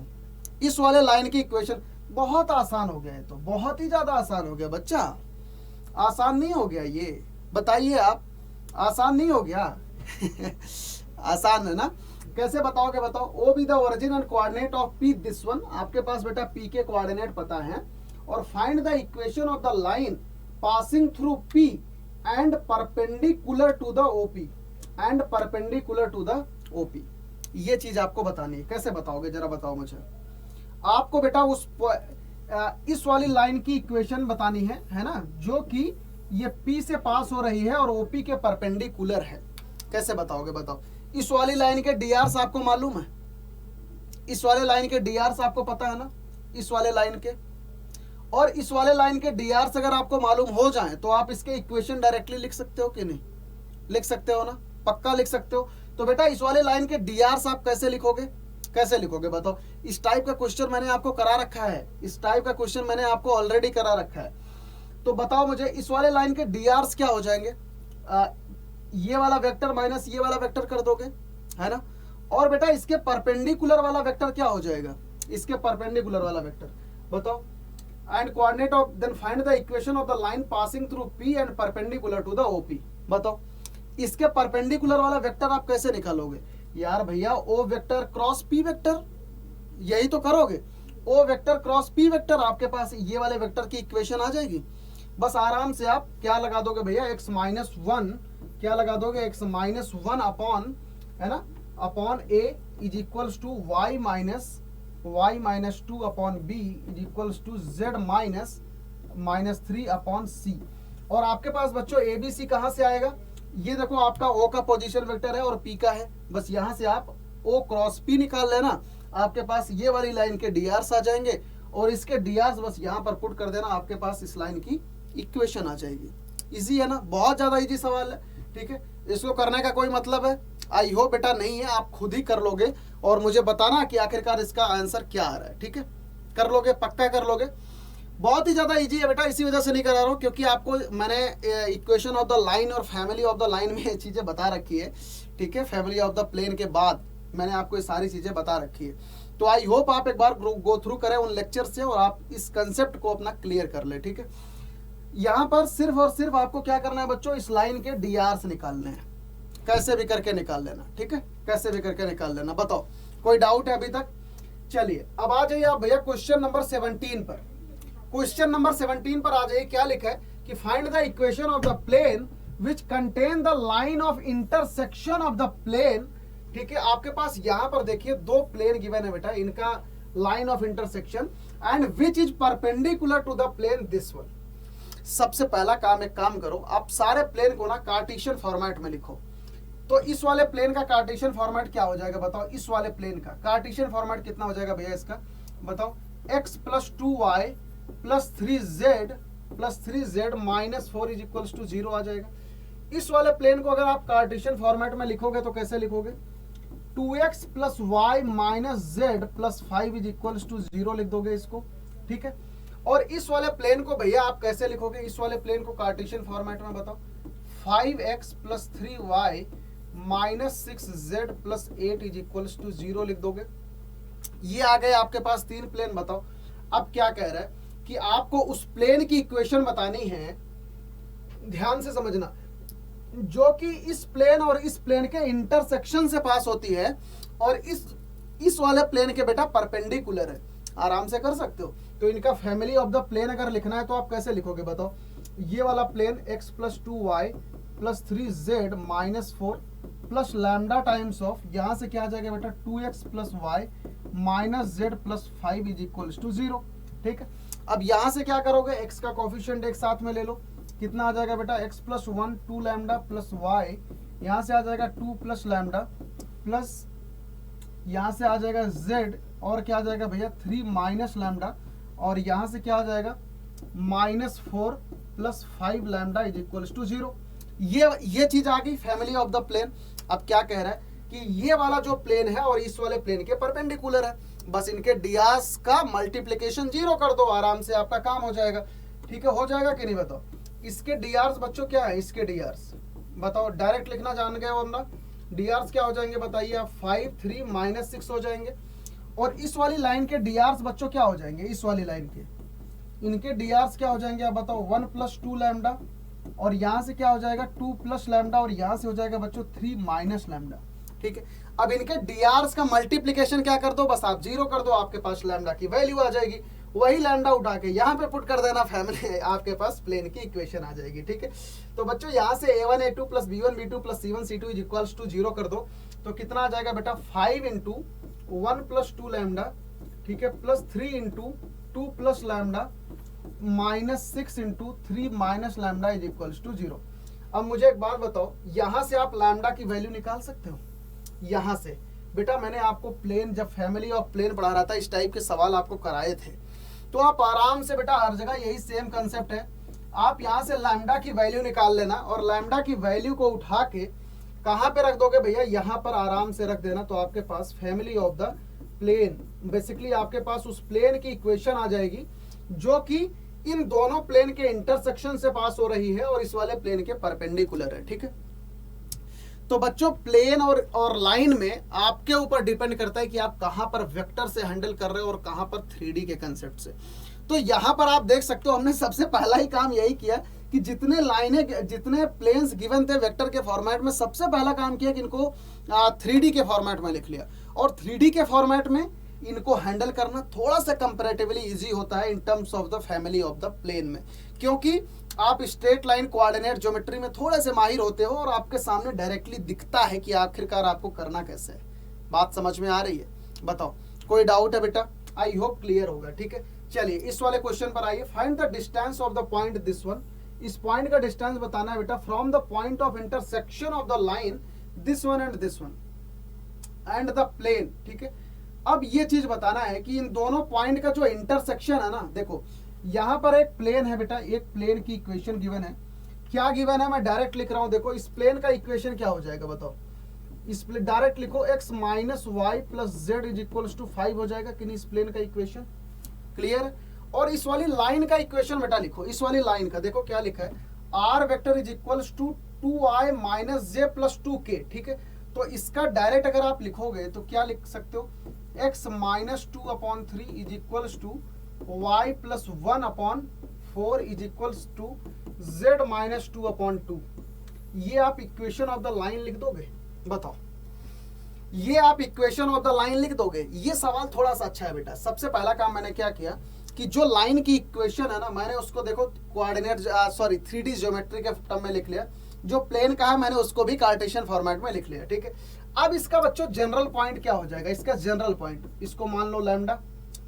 इस वाले लाइन की इक्वेशन बहुत आसान हो गया है, तो बहुत ही ज्यादा आसान हो गया बच्चा। आसान नहीं हो गया ये, बताइए आप, आसान नहीं हो गया? आसान है ना? कैसे बताओगे बताओ? O be the origin and coordinate of P this one, आपके पास बेटा पी के कोऑर्डिनेट पता है, और find the equation of the line passing through P and perpendicular to the OP, and perpendicular to the OP. ये चीज आपको बतानी है। कैसे बताओगे जरा बताओ मुझे। आपको बेटा उस इस वाली लाइन की इक्वेशन बतानी है ना, जो कि ये P से पास हो रही है और OP के परपेंडिकुलर है। कैसे बताओगे बताओ? इस वाली लाइन के डीआर्स आपको मालूम है? इस वाले लाइन के डीआर्स आपको पता है ना? इस वाले लाइन के और इस वाले लाइन के डीआर्स अगर आपको मालूम हो जाए तो आप इसके इक्वेशन डायरेक्टली लिख सकते हो कि नहीं? लिख सकते हो ना? पक्का लिख सकते हो। तो बेटा इस वाले लाइन के डीआर्स आप कैसे लिखोगे? कैसे लिखोगे बताओ? इस टाइप का क्वेश्चन मैंने आपको करा रखा है, इस टाइप का क्वेश्चन मैंने आपको ऑलरेडी करा रखा है। तो बताओ मुझे इस वाले लाइन के डीआर्स क्या हो जाएंगे? ये वाला वेक्टर माइनस ये वाला वेक्टर कर दोगे, है ना? और बेटा इसके परपेंडिकुलर वाला वेक्टर क्या हो जाएगा? इसके परपेंडिकुलर वाला वेक्टर बताओ। And coordinate of, then find the equation of the line passing through P and perpendicular to the OP. बताओ इसके परपेंडिकुलर वाला वेक्टर आप कैसे निकालोगे? यार भैया ओ वेक्टर क्रॉस पी वेक्टर, यही तो करोगे। ओ वेक्टर क्रॉस पी वेक्टर, आपके पास ये वाले वेक्टर की इक्वेशन आ जाएगी। बस आराम से आप क्या लगा दोगे भैया? x-1, क्या लगा दोगे? x-1 अपॉन, है ना, upon a is equals to y-2 upon b is equals to z -3 upon c। और आपके पास बच्चों ए बी सी कहां से आएगा? ये देखो आपका O का पोजीशन वेक्टर है और P का है, बस यहां से आप O क्रॉस P निकाल लेना, आपके पास ये वाली लाइन के डीआर्स आ जाएंगे और इसके डीआर्स बस यहां पर पुट कर देना, आपके पास इस लाइन की इक्वेशन आ जाएगी। इजी है ना? बहुत ज्यादा इजी सवाल है, ठीक है। इसको करने का कोई मतलब है आई होप बेटा नहीं है, आप खुद ही कर लोगे और मुझे बताना कि आखिरकार इसका आंसर क्या आ रहा है, ठीक है। कर लोगे, पक्का कर लोगे। बहुत ही ज्यादा इजी है बेटा, इसी वजह से नहीं करा रहा हूँ क्योंकि आपको मैंने इक्वेशन ऑफ द लाइन और फैमिली ऑफ द लाइन में ये चीजें बता रखी है, ठीक है। फैमिली ऑफ द प्लेन के बाद मैंने आपको ये सारी चीजें बता रखी है। तो आई होप आप एक बार गो थ्रू करें उन लेक्चर से और आप इस कंसेप्ट को अपना क्लियर कर ले, ठीक है। यहाँ पर सिर्फ और सिर्फ आपको क्या करना है बच्चों? इस लाइन के डीआर्स निकालने हैं। कैसे भी करके निकाल लेना, ठीक है, कैसे भी करके निकाल लेना। बताओ कोई डाउट है अभी तक? चलिए अब आ जाइए आप भैया क्वेश्चन नंबर 17 पर। क्वेश्चन नंबर 17 पर आ जाइए। क्या लिखा है कि find the equation of the plane which contain the line of intersection of the plane. ठीक है, आपके पास यहां पर देखिए दो प्लेन गिवन है बेटा, इनका line of intersection and which is perpendicular to the plane this one. सबसे पहला काम, एक काम करो, आप सारे प्लेन को ना कार्टेशियन फॉर्मेट में लिखो। तो इस वाले प्लेन का कार्टेशियन फॉर्मेट क्या हो जाएगा बताओ? इस वाले प्लेन का कार्टेशियन फॉर्मेट कितना हो जाएगा भैया इसका? बताओ x plus 2y plus 3z minus 4 is equals to 0 आ जाएगा। इस वाले प्लेन को अगर आप कार्टेशियन फॉर्मेट में लिखोगे तो कैसे लिखोगे? 2x plus y minus z plus 5 is equals to 0 लिख दोगे इसको, ठीक है। और इस वाले प्लेन को भैया आप कैसे लिखोगे? इस वाले प्लेन को कार्टेशियन फॉर्मेट में बताओ 5x plus 3y minus 6z plus 8 is equals to 0 लिख दोगे। ये आ गए आपके पास तीन प्लेन। बताओ अब क्या कह रहा है कि आपको उस प्लेन की इक्वेशन बतानी है, ध्यान से समझना, जो कि इस प्लेन और इस प्लेन के इंटरसेक्शन से पास होती है और इस वाले प्लेन के बेटा परपेंडिकुलर है। आराम से कर सकते हो। तो इनका फैमिली ऑफ द प्लेन अगर लिखना है तो आप कैसे लिखोगे बताओ? ये वाला plane x plus 2y plus 3z minus 4 plus lambda times of, यहां से क्या आ जाएगा बेटा 2x plus y minus z plus 5 is equals to 0, ठीक है। अब यहां से क्या करोगे? x का कोफिशिएंट एक साथ में ले लो, कितना आ जाएगा बेटा? x plus 1 2 lambda plus y, यहां से आ जाएगा 2 प्लस लैम्डा प्लस यहां से आ जाएगा z और क्या आ जाएगा भैया 3 माइनस लैम्डा और यहां से क्या आ जाएगा minus 4 plus 5 lambda is equals to 0। ये चीज आ गई फैमिली ऑफ द प्लेन। अब क्या कह रहा है कि ये वाला जो प्लेन है और इस वाले प्लेन के परपेंडिकुलर है, बस इनके डियार्स का मल्टीप्लिकेशन 0 कर दो, आराम से आपका काम हो जाएगा, ठीक है। हो जाएगा कि नहीं बताओ? इसके डियार्स बच्चों क्या है? इसके डियार्स बताओ, डायरेक्ट लिखना जान गए हो हम। डियार्स क्या हो जाएंगे बताइए आप? 5 3 माइनस 6 हो जाएंगे। और इस वाली लाइन के डियार्स बच्चों क्या हो जाएंगे? इस वाली लाइन के इनके डियार्स क्या हो जाएंगे आप बताओ? 1 प्लस 2 लैम्डा और यहां से क्या हो जाएगा 2 प्लस लैम्डा और यहां से हो जाएगा बच्चों 3 माइनस लैम्डा, ठीक है। अब इनके डियार्स का मल्टीप्लिकेशन क्या कर दो? बस आप 0 कर दो, आपके पास लैम्डा की वैल्यू आ जाएगी। वही लैम्डा उठा के यहाँ पे पुट कर देना फैमिली, आपके पास प्लेन की इक्वेशन आ जाएगी, ठीक है। तो बच्चों यहाँ से a1 a2 plus b1 b2 plus c1 c2 is equals to 0 कर दो, तो कितना आ जाएगा बेटा? 5 इंटू 1 प्लस 2 लैम्डा, ठीक है, plus 3 into 2 plus lambda minus 6 into 3 minus lambda is equals to 0। अब मुझे एक बात बताओ, यहां से आप लैम्डा की वैल्यू निकाल सकते हो? यहां से बेटा मैंने आपको प्लेन, जब फैमिली ऑफ प्लेन पढ़ा रहा था, इस टाइप के सवाल आपको कराए थे, तो आप आराम से बेटा हर जगह यही सेम कंसेप्ट है। आप यहां से लैम्डा की वैल्यू निकाल लेना और लैम्डा की वैल्यू को उठा के कहां पे रख दोगे भैया? यहां पर आराम से रख देना, तो आपके पास family of the plane, basically आपके पास उस प्लेन की इक्वेशन आ जाएगी जो कि इन दोनों प्लेन के इंटरसेक्शन से पास हो रही है और इस वाले प्लेन के परपेंडिकुलर है, ठीक है। तो बच्चों प्लेन और लाइन में आपके ऊपर डिपेंड करता है कि आप कहां पर वेक्टर से हैंडल कर रहे हो और कहां पर 3D के कंसेप्ट से। तो यहां पर आप देख सकते हो, हमने सबसे पहला ही काम यही किया कि जितने लाइनें, जितने प्लेन्स गिवन थे वेक्टर के फॉर्मेट में, सबसे पहला काम किया कि इनको 3D के फॉर्मेट में लिख लिया। और 3D के फॉर्मेट में इनको हैंडल करना थोड़ा सा कंपैरेटिवली इजी होता है in terms of the family of the plane में, क्योंकि आप स्ट्रेट लाइन कोऑर्डिनेट ज्योमेट्री में थोड़े से माहिर होते हो और आपके सामने डायरेक्टली दिखता है कि आखिरकार आपको करना कैसे है। बात समझ में आ रही है? बताओ कोई डाउट है बेटा? आई होप क्लियर होगा, ठीक है। चलिए इस वाले क्वेश्चन पर आइए। Find the distance of the point this one. इस पॉइंट का डिस्टेंस बताना है बेटा from the point of intersection of the line this one and the plane, ठीक है। अब ये चीज बताना है कि इन दोनों पॉइंट का जो इंटरसेक्शन है ना, देखो यहां पर एक प्लेन है बेटा, एक प्लेन की इक्वेशन गिवन है। क्या गिवन है? मैं डायरेक्ट लिख रहा हूं। देखो इस प्लेन का इक्वेशन क्या हो जाएगा बताओ? इस डायरेक्ट लिखो x minus y plus Z is equals to 5 हो जाएगा कि नहीं? इस प्लेन का इक्वेशन क्लियर। और इस वाली लाइन का इक्वेशन बेटा लिखो। इस वाली लाइन का देखो क्या लिखा है? r vector is equals to 2i minus j plus 2k, ठीक है। तो इसका डायरेक्ट अगर आप लिखोगे तो क्या लिख सकते हो? x minus 2/3 is equals to y plus 1/4 is equals to z minus 2/2। ये आप इक्वेशन ऑफ द लाइन लिख दोगे? बताओ, ये आप इक्वेशन ऑफ द लाइन लिख दोगे? ये सवाल थोड़ा सा अच्छा है बेटा। सबसे पहला काम मैंने क्या किया कि जो लाइन की इक्वेशन है ना, मैंने उसको देखो कोऑर्डिनेट सॉरी 3D ज्योमेट्री के टर्म में लिख लिया। जो प्लेन का है मैंने उसको भी कार्टेशियन फॉर्मेट में लिख लिया, ठीक है। अब इसका बच्चों जनरल पॉइंट क्या हो जाएगा? इसका जनरल पॉइंट, इसको मान लो लैम्डा,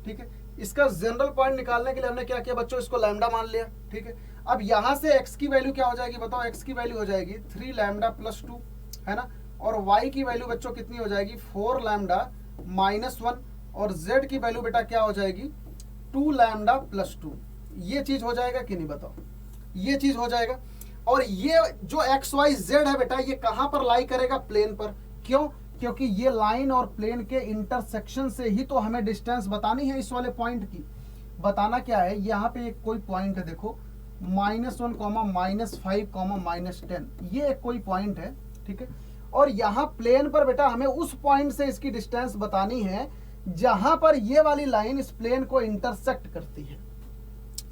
ठीक है। इसका जनरल पॉइंट निकालने के लिए हमने क्या किया बच्चों? इसको लैम्डा मान लिया, ठीक है। अब यहाँ से x की वैल्यू क्या हो जाएगी बताओ? x की वैल्यू हो जाएगी 3 लैम्डा प्लस 2, है ना। और y की वैल्यू बच्चों कितनी हो जाएगी? 4 लैम्डा माइनस 1। और z की वैल्यू बेटा क्या हो जाएगी? 2 लैम्डा प्लस 2। ये चीज हो जाएगा कि नहीं बताओ? ये चीज हो जाएगा। और ये जो एक्स वाई जेड है बेटा, ये कहां पर लाई करेगा? प्लेन पर। क्यों? क्योंकि ये लाइन और प्लेन के इंटरसेक्शन से ही तो हमें डिस्टेंस बतानी है इस वाले पॉइंट की। बताना क्या है? यहाँ पे एक कोई पॉइंट है, देखो -1, -5, -10, ये एक कोई पॉइंट है, ठीक है। और यहाँ प्लेन पर बेटा हमें उस पॉइंट से इसकी डिस्टेंस बतानी है जहां पर ये वाली लाइन इस प्लेन को इंटरसेक्ट करती है।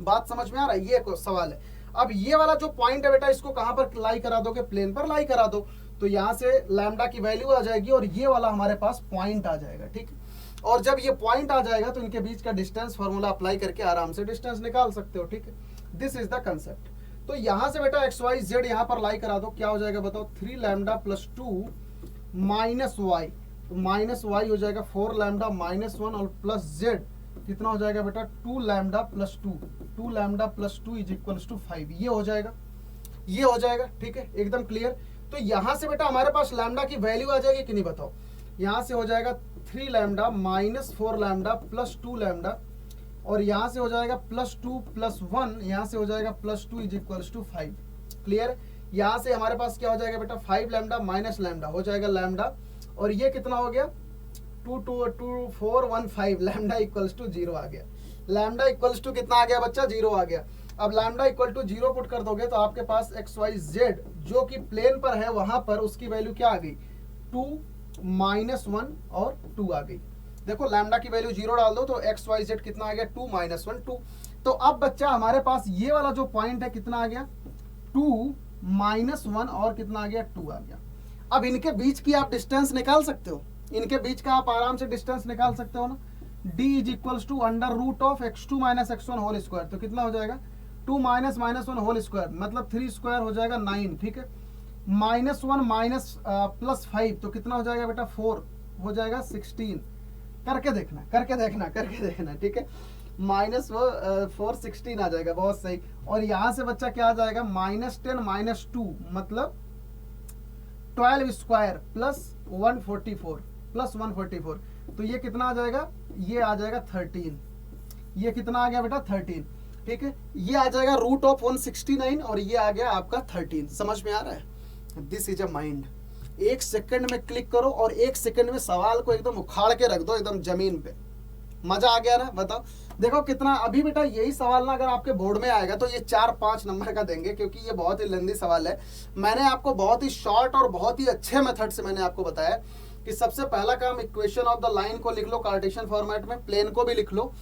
बात समझ में आ रहा है? ये सवाल है। अब ये वाला जो पॉइंट है बेटा, इसको कहां पर लाई करा दोगे? प्लेन पर लाई करा दो। तो यहां से लैम्डा की वैल्यू आ जाएगी और ये वाला हमारे पास पॉइंट आ जाएगा, ठीक है। और जब ये पॉइंट आ जाएगा तो इनके बीच का डिस्टेंस फॉर्मूला अप्लाई करके आराम से डिस्टेंस निकाल सकते हो, ठीक है। This is the concept. तो यहां से बेटा एक्स वाई जेड यहां पर लाई करा दो, क्या हो जाएगा बताओ? 3 लैम्डा प्लस 2 माइनस वाई, तो माइनस वाई हो जाएगा 4 लैम्डा माइनस 1 और प्लस जेड कितना हो जाएगा बेटा? 2 lambda plus 2, 2 lambda plus 2 is equals to 5। ये हो जाएगा, ये हो जाएगा, ठीक है, एकदम क्लियर। तो यहां से बेटा हमारे पास लैम्डा की वैल्यू आ जाएगी कि नहीं बताओ? यहां से हो जाएगा 3 lambda minus 4 lambda plus 2 lambda, और यहां से हो जाएगा प्लस 2 प्लस 1, यहां से हो जाएगा plus 2 is equals to 5। Clear? यहां से हमारे पास क्या हो जाएगा बेटा? 5 लैम्डा माइनस लैम्डा हो जाएगा लैम्डा, और ये कितना हो गया? 2 2 2 4 1 5, लैम्डा इक्वल्स टू 0 आ गया। लैम्डा इक्वल्स टू कितना आ गया बच्चा? 0 आ गया। अब लैम्डा इक्वल टू 0 पुट कर दोगे तो आपके पास एक्स वाई जेड जो कि प्लेन पर है वहां पर उसकी वैल्यू क्या आ गई? 2 -1 और 2 आ गई। देखो लैम्डा की वैल्यू 0 डाल दो तो एक्स वाई जेड कितना आ गया? 2 -1 2। तो अब बच्चा हमारे पास ये वाला जो पॉइंट है कितना आ गया? 2 -1 और कितना आ गया? 2 आ गया। अब इनके बीच की आप डिस्टेंस निकाल सकते हो, इनके बीच का आप आराम से डिस्टेंस निकाल सकते हो ना। d is equals to under root of x2 minus x1 whole square, तो कितना हो जाएगा? 2 माइनस -1 होल स्क्वायर मतलब 3 स्क्वायर हो जाएगा 9, ठीक है। -1 माइनस प्लस 5 तो कितना हो जाएगा बेटा? 4 हो जाएगा 16। करके देखना, करके देखना, करके देखना, ठीक है। -4 16 आ जाएगा, बहुत सही। और यहां से बच्चा क्या आ जाएगा? -10 माइनस 2 मतलब 12 स्क्वायर प्लस 144 प्लस 144, तो ये कितना आ जाएगा? ये आ जाएगा 13। ये कितना आ गया बेटा? 13, ठीक है। ये आ जाएगा रूट ऑफ 169 और ये आ गया आपका 13। समझ में आ रहा है? This is a mind. 1 second में क्लिक करो और 1 सेकंड में सवाल को एकदम उखाड़ के रख दो एकदम जमीन पे। मजा आ गया ना? बताओ देखो कितना। अभी बेटा यही सवाल ना अगर आपके बोर्ड में आएगा तो ये 4-5 नंबर का देंगे, क्योंकि ये बहुत ही लेंदी सवाल है। मैंने आपको बहुत ही शॉर्ट और बहुत ही अच्छे मेथड से मैंने आपको बताया कि सबसे पहला काम इक्वेशन ऑफ द लाइन को लिख लो कार्टेशियन फॉर्मेट में, प्लेन को भी लिख लो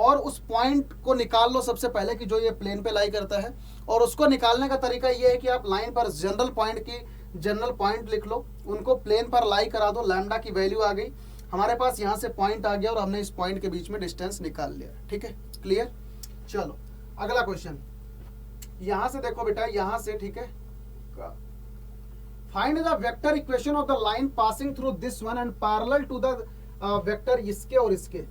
और उस पॉइंट को निकाल लो सबसे पहले कि जो ये प्लेन पे लाई करता है। और उसको निकालने का तरीका ये है कि आप लाइन पर जनरल पॉइंट लिख लो, उनको प्लेन पर लाई करा दो, लैम्डा की वैल्यू आ गई हमारे पास, यहाँ से पॉइंट आ गया और हमने इस पॉइंट के बीच में डिस्टेंस निकाल लिया, ठीक है, क्लियर। चलो अगला क्वेश्चन यहां से देखो बेटा, यहां से, ठीक है। Find the vector equation of the line passing through this one and parallel to the vector इसके और इसके।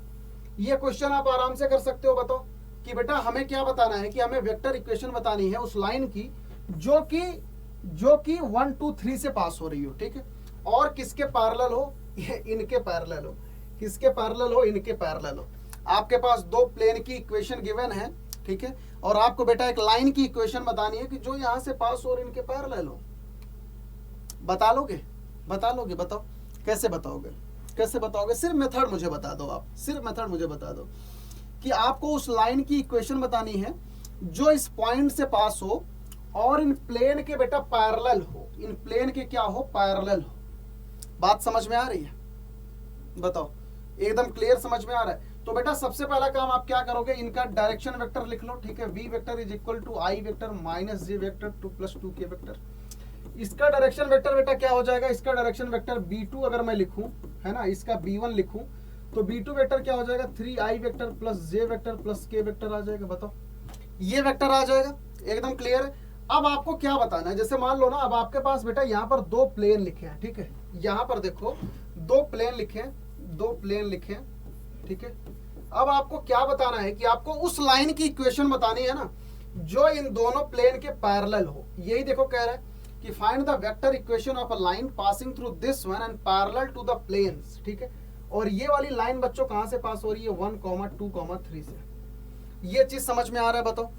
ये क्वेश्चन आप आराम से कर सकते हो। बताओ कि बेटा हमें क्या बताना है कि हमें वेक्टर इक्वेशन बतानी है उस लाइन की जो कि 1 2 3 से पास हो रही हो, ठीक है, और किसके पैरेलल हो? इनके पैरेलल हो। किसके पैरेलल हो? इनके पैरेलल हो। आपके पास दो प्लेन की इक्वेशन गिवन है, ठीक है, और आपको बेटा एक लाइन की इक्वेशन बतानी है कि जो यहां से पास हो और इनके पैरेलल हो। बता लोगे? बता लोगे? बताओ कैसे बताओगे? कैसे बताओगे? सिर्फ मेथड मुझे बता दो, आप सिर्फ मेथड मुझे बता दो कि आपको उस लाइन की इक्वेशन बतानी है जो इस पॉइंट से पास हो और इन प्लेन के बेटा पैरेलल हो। इन प्लेन के क्या हो? पैरेलल हो। बात समझ में आ रही है? बताओ एकदम क्लियर समझ में आ रहा है? तो बेटा सबसे पहला काम आप क्या करोगे? इनका डायरेक्शन वेक्टर लिख लो, ठीक है। v vector is equal to i vector minus j vector 2 + 2k vector. इसका डायरेक्शन वेक्टर बेटा क्या हो जाएगा, इसका डायरेक्शन वेक्टर b2 अगर मैं लिखूं, है ना, इसका b1 लिखूं तो b2 वेक्टर क्या हो जाएगा, 3i vector plus j vector plus k vector आ जाएगा। बताओ, ये वेक्टर आ जाएगा, एकदम क्लियर है। अब आपको क्या बताना है, जैसे मान लो ना, अब आपके पास बेटा यहाँ पर दो प्लेन लिखे हैं, ठीक है, यहाँ पर देखो दो प्लेन लिखे हैं, दो प्लेन लिखे हैं, ठीक है। अब आपको क्या बताना है कि आपको उस लाइन की इक्वेशन बतानी है ना जो इन दोनों प्लेन के पैरेलल हो। यही देखो कह रहा है कि find the vector equation of a line passing through this one and parallel to the planes, ठीक है। और ये वाली लाइन बच्चों कहां से पास हो रही है, 1, 2, 3 से। ये चीज समझ में आ रहा है। बताओ,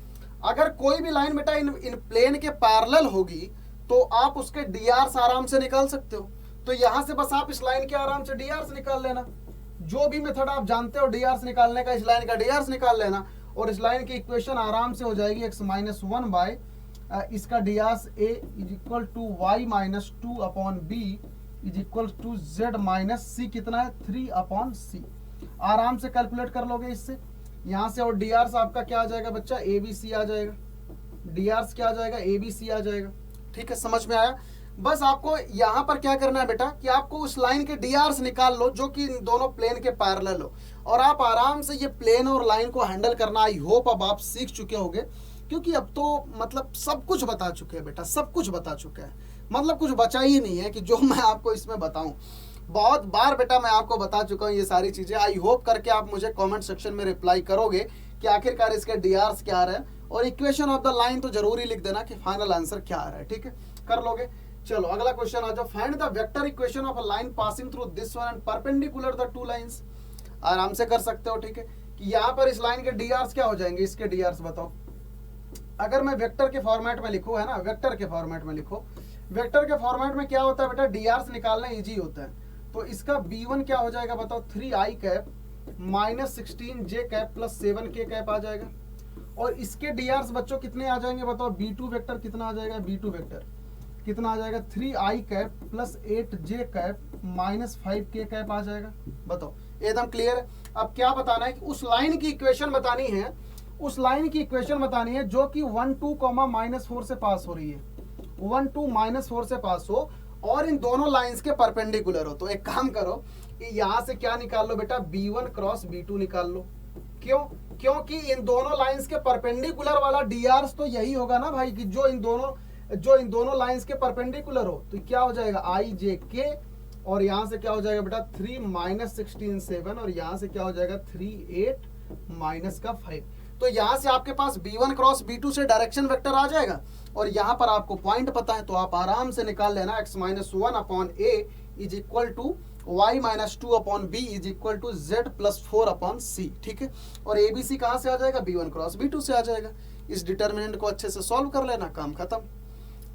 अगर कोई भी लाइन बेटा इन प्लेन के पैरेलल होगी तो आप उसके डीआर आराम से निकाल सकते हो। तो यहां से बस आप इस लाइन के आराम से डीआर निकाल लेना, जो भी मेथड आप जानते हो डीआर निकालने का, इस लाइन का डीआर निकाल लेना और इस लाइन की इक्वेशन आराम से हो जाएगी x-1 बाय इसका DR a is equal to y-2 upon b is equal to z minus c, कितना है 3 अपॉन c। आराम से कैलकुलेट कर लोगे इससे यहां से। और डीआर आपका क्या आ जाएगा बच्चा, ABC आ जाएगा, डीआर क्या आ जाएगा, ABC आ जाएगा, ठीक है, समझ में आया। बस आपको यहां पर क्या करना है बेटा कि आपको उस लाइन के डीआर निकाल लो जो कि इन दोनों प्लेन के पैरेलल हो, और आप आराम से ये प्लेन और लाइन को हैंडल करना आई होप अब आप सीख चुके होंगे, क्योंकि अब तो मतलब सब कुछ बता चुके हैं बेटा, सब कुछ बता चुके हैं, मतलब कुछ बचा ही नहीं है कि जो मैं आपको इसमें बताऊं। बहुत बार बेटा मैं आपको बता चुका हूं ये सारी चीजें। आई होप करके आप मुझे कमेंट सेक्शन में रिप्लाई करोगे कि आखिरकार इसके डीआर क्या आ रहा है, और इक्वेशन ऑफ द लाइन तो जरूर ही लिख देना कि फाइनल आंसर क्या आ रहा है, ठीक है, कर लोगे। चलो अगला क्वेश्चन आ जाओ, find the vector equation of a line passing through this one and perpendicular the two lines. आराम से कर सकते हो, ठीक है, कि यहाँ पर इस लाइन के डीआर क्या हो जाएंगे, इसके डीआर बताओ। अगर मैं वेक्टर के फॉर्मेट में लिखूं, है ना, वेक्टर के फॉर्मेट में लिखो, वेक्टर के फॉर्मेट में क्या होता है बेटा, डीआर निकालना इजी होता है। तो इसका b1 क्या हो जाएगा बताओ, 3i cap minus 16j cap plus 7k cap आ जाएगा। और इसके डीआर बच्चों कितने आ जाएंगे बताओ, b2 वेक्टर कितना आ जाएगा, b2 वेक्टर कितना आ जाएगा, 3i cap plus 8j cap minus 5k cap आ जाएगा। बताओ, एकदम क्लियर है। अब क्या बताना है कि उस लाइन की इक्वेशन बतानी है, उस लाइन की इक्वेशन बतानी है जो कि 1, 2, -4 से पास हो रही है, 1, 2, -4 से पास हो और इन दोनों लाइंस के परपेंडिकुलर हो। तो एक काम करो कि यहां से क्या निकाल लो बेटा, b1 क्रॉस b2 निकाल लो। क्यों? क्योंकि इन दोनों लाइंस के परपेंडिकुलर वाला डीआर तो यही होगा ना भाई, कि जो इन दोनों लाइंस के परपेंडिकुलर हो। तो क्या हो जाएगा i j k, और यहां से क्या हो जाएगा बेटा 3 - 16 7, और यहां से क्या हो जाएगा 3 8 माइनस का 5। तो यहां से आपके पास b1 क्रॉस b2 से डायरेक्शन वेक्टर आ जाएगा, और यहां पर आपको पॉइंट पता है तो आप आराम से निकाल लेना x-1 upon a is equal to y-2 upon b is equal to z plus 4 upon c, ठीक है। और ABC कहां से आ जाएगा, b1 क्रॉस b2 से आ जाएगा। इस डिटर्मिनेंट को अच्छे से सॉल्व कर लेना, काम खत्म।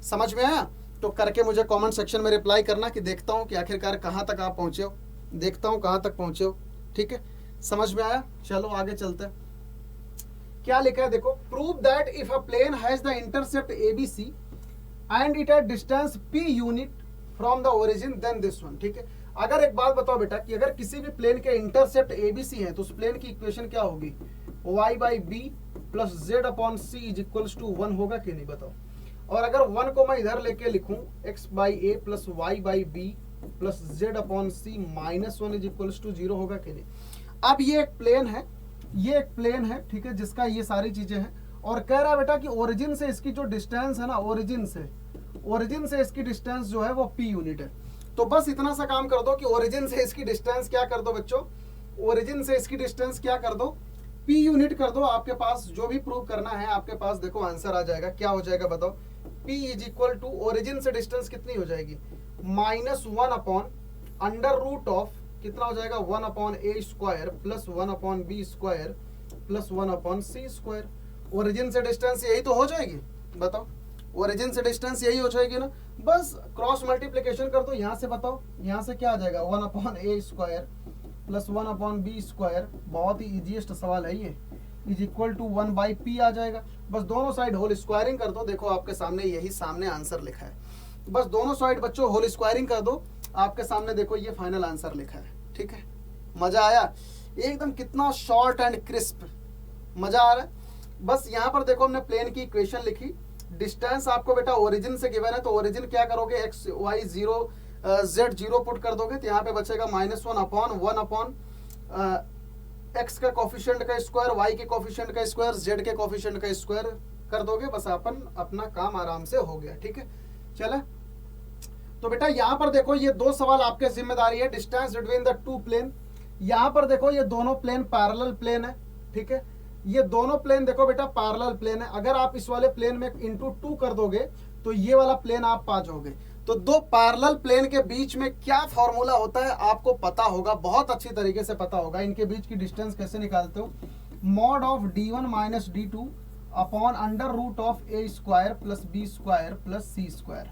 समझ में आया? तो करके मुझे कमेंट सेक्शन में रिप्लाई करना कि देखता हूं कि आखिरकार कहां तक आप पहुंचे हो, देखता हूं कहां तक पहुंचे हो, ठीक है। समझ में आया? चलो आगे चलते हैं। क्या लिखा है देखो, prove that if a plane has the intercept ABC and it at distance p unit from the origin then this one, ठीक है। अगर एक बात बताओ बेटा कि अगर किसी भी प्लेन के इंटरसेप्ट ABC है तो उस प्लेन की इक्वेशन क्या होगी, y/b plus z upon c is equals to 1 होगा कि नहीं, बताओ। और अगर 1 को मैं इधर लेके लिखूं x/a plus y/b plus z upon c minus 1 is equals to 0 होगा कि नहीं। अब ये एक प्लेन है, ये एक प्लेन है, ठीक है, जिसका ये सारी चीजें हैं, और कह रहा है बेटा कि ओरिजिन से इसकी जो डिस्टेंस है ना, ओरिजिन से इसकी डिस्टेंस जो है वो p यूनिट है। तो बस इतना सा काम कर दो कि ओरिजिन से इसकी डिस्टेंस क्या कर दो बच्चों, ओरिजिन से इसकी डिस्टेंस क्या कर दो, p यूनिट कर दो। आपके पास जो भी प्रूव करना है आपके पास देखो आंसर आ जाएगा। क्या हो जाएगा बताओ, p is equal to origin से डिस्टेंस कितनी हो जाएगी, -1 अपॉन अंडर रूट ऑफ कितना हो जाएगा 1 upon a square plus 1 upon b square plus 1 upon c square. Origin से डिस्टेंस यही तो हो जाएगी, बताओ, ओरिजिन से डिस्टेंस यही हो जाएगी ना। बस क्रॉस मल्टीप्लिकेशन कर दो यहाँ से, बताओ यहाँ से क्या आ जाएगा 1 upon a square plus 1 upon b square, बहुत ही इजीएस्ट सवाल है ये, इज इक्वल टू 1/p आ जाएगा। बस दोनों साइड होल स्क्वायरिंग कर दो, देखो आपके सामने यही सामने आंसर लिखा है। बस दोनों साइड बच्चों होल स्क्वायरिंग कर दो, आपके सामने देखो ये फाइनल आंसर लिखा है, ठीक है। मजा आया एकदम, कितना शॉर्ट एंड क्रिस्प, मजा आ रहा है। बस यहाँ पर देखो हमने प्लेन की इक्वेशन लिखी, डिस्टेंस आपको बेटा ओरिजिन से गिवन है, तो ओरिजिन क्या करोगे, x y zero z zero put कर दोगे, तो यहाँ पे बचेगा -1 अपॉन एक्स का कोफिशिएंट का स्क्वायर, वाई के कोफिशिएंट का स्क्वायर, जेड के कोफिशिएंट का स्क्वायर कर दोगे, बस अपन अपना काम आराम से हो गया। ठीक है, चले। तो बेटा यहाँ पर देखो ये दो सवाल आपके जिम्मेदारी है, distance between the two plane. यहाँ पर देखो ये दोनों प्लेन पैरेलल प्लेन है। ठीक है, ये दोनों प्लेन देखो बेटा पैरेलल प्लेन है। अगर आप इस वाले प्लेन में इंटू 2 कर दोगे तो ये वाला प्लेन आप पा जाओगे। तो दो पैरेलल प्लेन के बीच में क्या फॉर्मूला होता है आपको पता होगा, बहुत अच्छी तरीके से पता होगा। इनके बीच की डिस्टेंस कैसे निकालते हो, mod of d1 minus d2 upon under root of a square plus b square plus c square.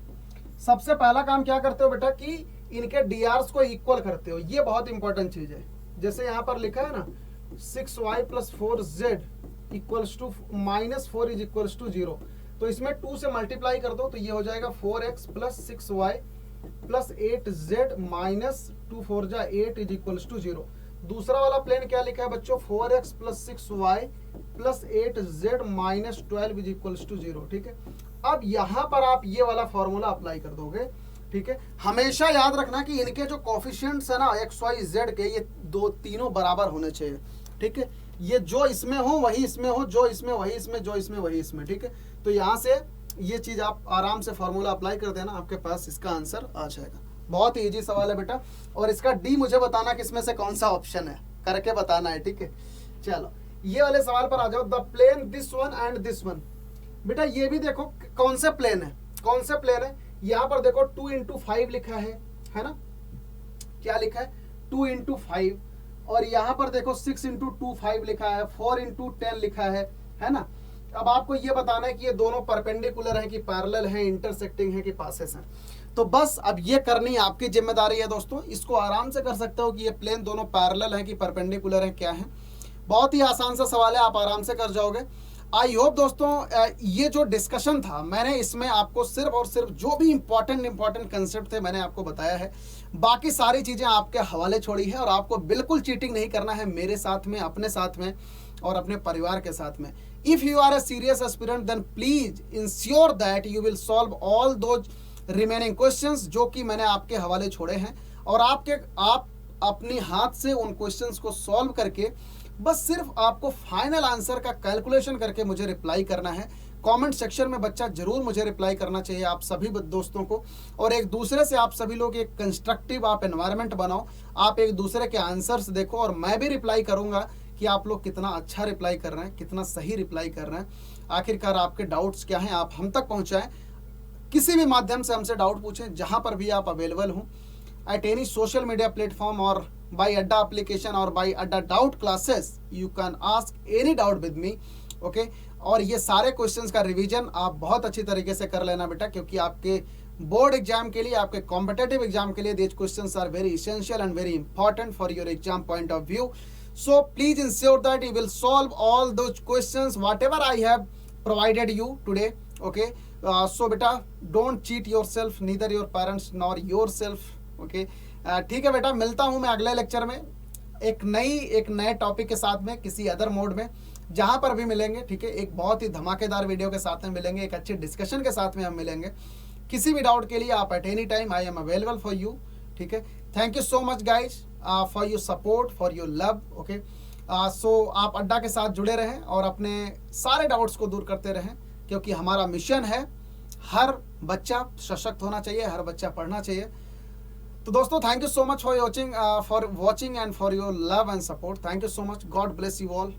सबसे पहला काम क्या करते हो बेटा कि इनके drs को इक्वल करते हो, ये बहुत इंपॉर्टेंट चीज है। जैसे यहाँ पर लिखा है ना 6y plus 4z equals to -4 is equals to 0, तो इसमें 2 से मल्टीप्लाई कर दो तो ये हो जाएगा 4x plus 6y plus 8z minus 2 4 जा 8 इज इक्वल्स टू 0। दूसरा वाला प्लेन क्या लिखा है बच्चों, 4x plus 6y plus 8z minus 12 is equals to 0। ठीक है, अब यहाँ पर आप ये वाला फॉर्मूला अप्लाई कर दोगे। ठीक है, हमेशा याद रखना कि इनके जो कोफिशिएंट्स है ना एक्स वाई जेड के, ये दो तीनों बराबर होने चाहिए। ठीक है, ये जो इसमें हो वही इसमें हो, जो इसमें वही इसमें, जो इसमें वही इसमें। ठीक है, तो यहाँ से ये चीज आप आराम से फॉर्मूला अप्लाई कर देना, आपके पास इसका आंसर आ जाएगा। बहुत ही इजी सवाल है बेटा, और इसका डी मुझे बताना किसमें से कौन सा ऑप्शन है, करके बताना है। ठीक है, चलो ये वाले सवाल पर आ जाओ। The plane this one and this one, बेटा ये भी देखो कौन से प्लेन है, कौन से प्लेन है। यहाँ पर देखो 2 इंटू 5 लिखा है ना, क्या लिखा है 2 इंटू 5, और यहाँ पर देखो 6 इंटू 2 5 लिखा है, 4 इंटू 10 लिखा है ना। अब आपको ये बताना है कि ये दोनों परपेंडिकुलर है कि पैरेलल है, इंटरसेक्टिंग है कि पासेस हैं। तो बस अब ये करनी आपकी जिम्मेदारी है दोस्तों। इसको आराम से कर सकते हो कि ये प्लेन दोनों पैरेलल है कि परपेंडिकुलर है, क्या है। बहुत ही आसान सा सवाल है, आप आराम से कर जाओगे। आई होप दोस्तों ये जो डिस्कशन था मैंने इसमें आपको सिर्फ और सिर्फ जो भी इंपॉर्टेंट कंसेप्ट थे मैंने आपको बताया है। बाकी सारी चीज़ें आपके हवाले छोड़ी है, और आपको बिल्कुल चीटिंग नहीं करना है मेरे साथ में, अपने साथ में और अपने परिवार के साथ में। If you are a serious aspirant then please ensure that you will solve all those remaining questions जो कि मैंने आपके हवाले छोड़े हैं, और आप अपने हाथ से उन क्वेश्चंस को सॉल्व करके बस सिर्फ आपको फाइनल आंसर का कैलकुलेशन करके मुझे रिप्लाई करना है। कमेंट सेक्शन में बच्चा जरूर मुझे रिप्लाई करना चाहिए आप सभी दोस्तों को, और एक दूसरे से आप सभी लोग एक कंस्ट्रक्टिव आप एनवायरनमेंट बनाओ, आप एक दूसरे के आंसर्स देखो, और मैं भी रिप्लाई करूंगा कि आप लोग कितना अच्छा रिप्लाई कर रहे हैं, कितना सही रिप्लाई कर रहे हैं। आखिरकार आपके डाउट्स क्या हैं आप हम तक पहुँचाएँ, किसी भी माध्यम से हमसे डाउट पूछें, जहाँ पर भी आप अवेलेबल हों, at any social media platform और by Adda application और by Adda doubt classes you can ask any doubt with me, okay। और ये सारे क्वेश्चंस का रिवीजन आप बहुत अच्छी तरीके से कर लेना बेटा, क्योंकि आपके बोर्ड एग्जाम के लिए, आपके कॉम्पिटेटिव एग्जाम के लिए these questions are very essential and very important for your exam point of view, so please ensure that you will solve all those questions whatever I have provided you today, okay। So बेटा don't cheat yourself, neither your parents nor yourself, okay। ठीक है बेटा, मिलता हूं मैं अगले lecture में एक नए टॉपिक के साथ में, किसी अदर मोड में, जहां पर भी मिलेंगे। ठीक है, एक बहुत ही धमाकेदार वीडियो के साथ में मिलेंगे, एक अच्छे डिस्कशन के साथ में हम मिलेंगे। किसी भी डाउट के लिए आप at any time I am available for you. ठीक है, thank you so much guys for your support, for your love, okay. So आप अड्डा के साथ जुड़े रहें और अपने सारे डाउट्स को दूर करते रहें, क्योंकि हमारा मिशन है हर बच्चा सशक्त होना चाहिए, हर बच्चा पढ़ना चाहिए। तो दोस्तों thank you so much for watching and for your love and support. Thank you so much, God bless you all.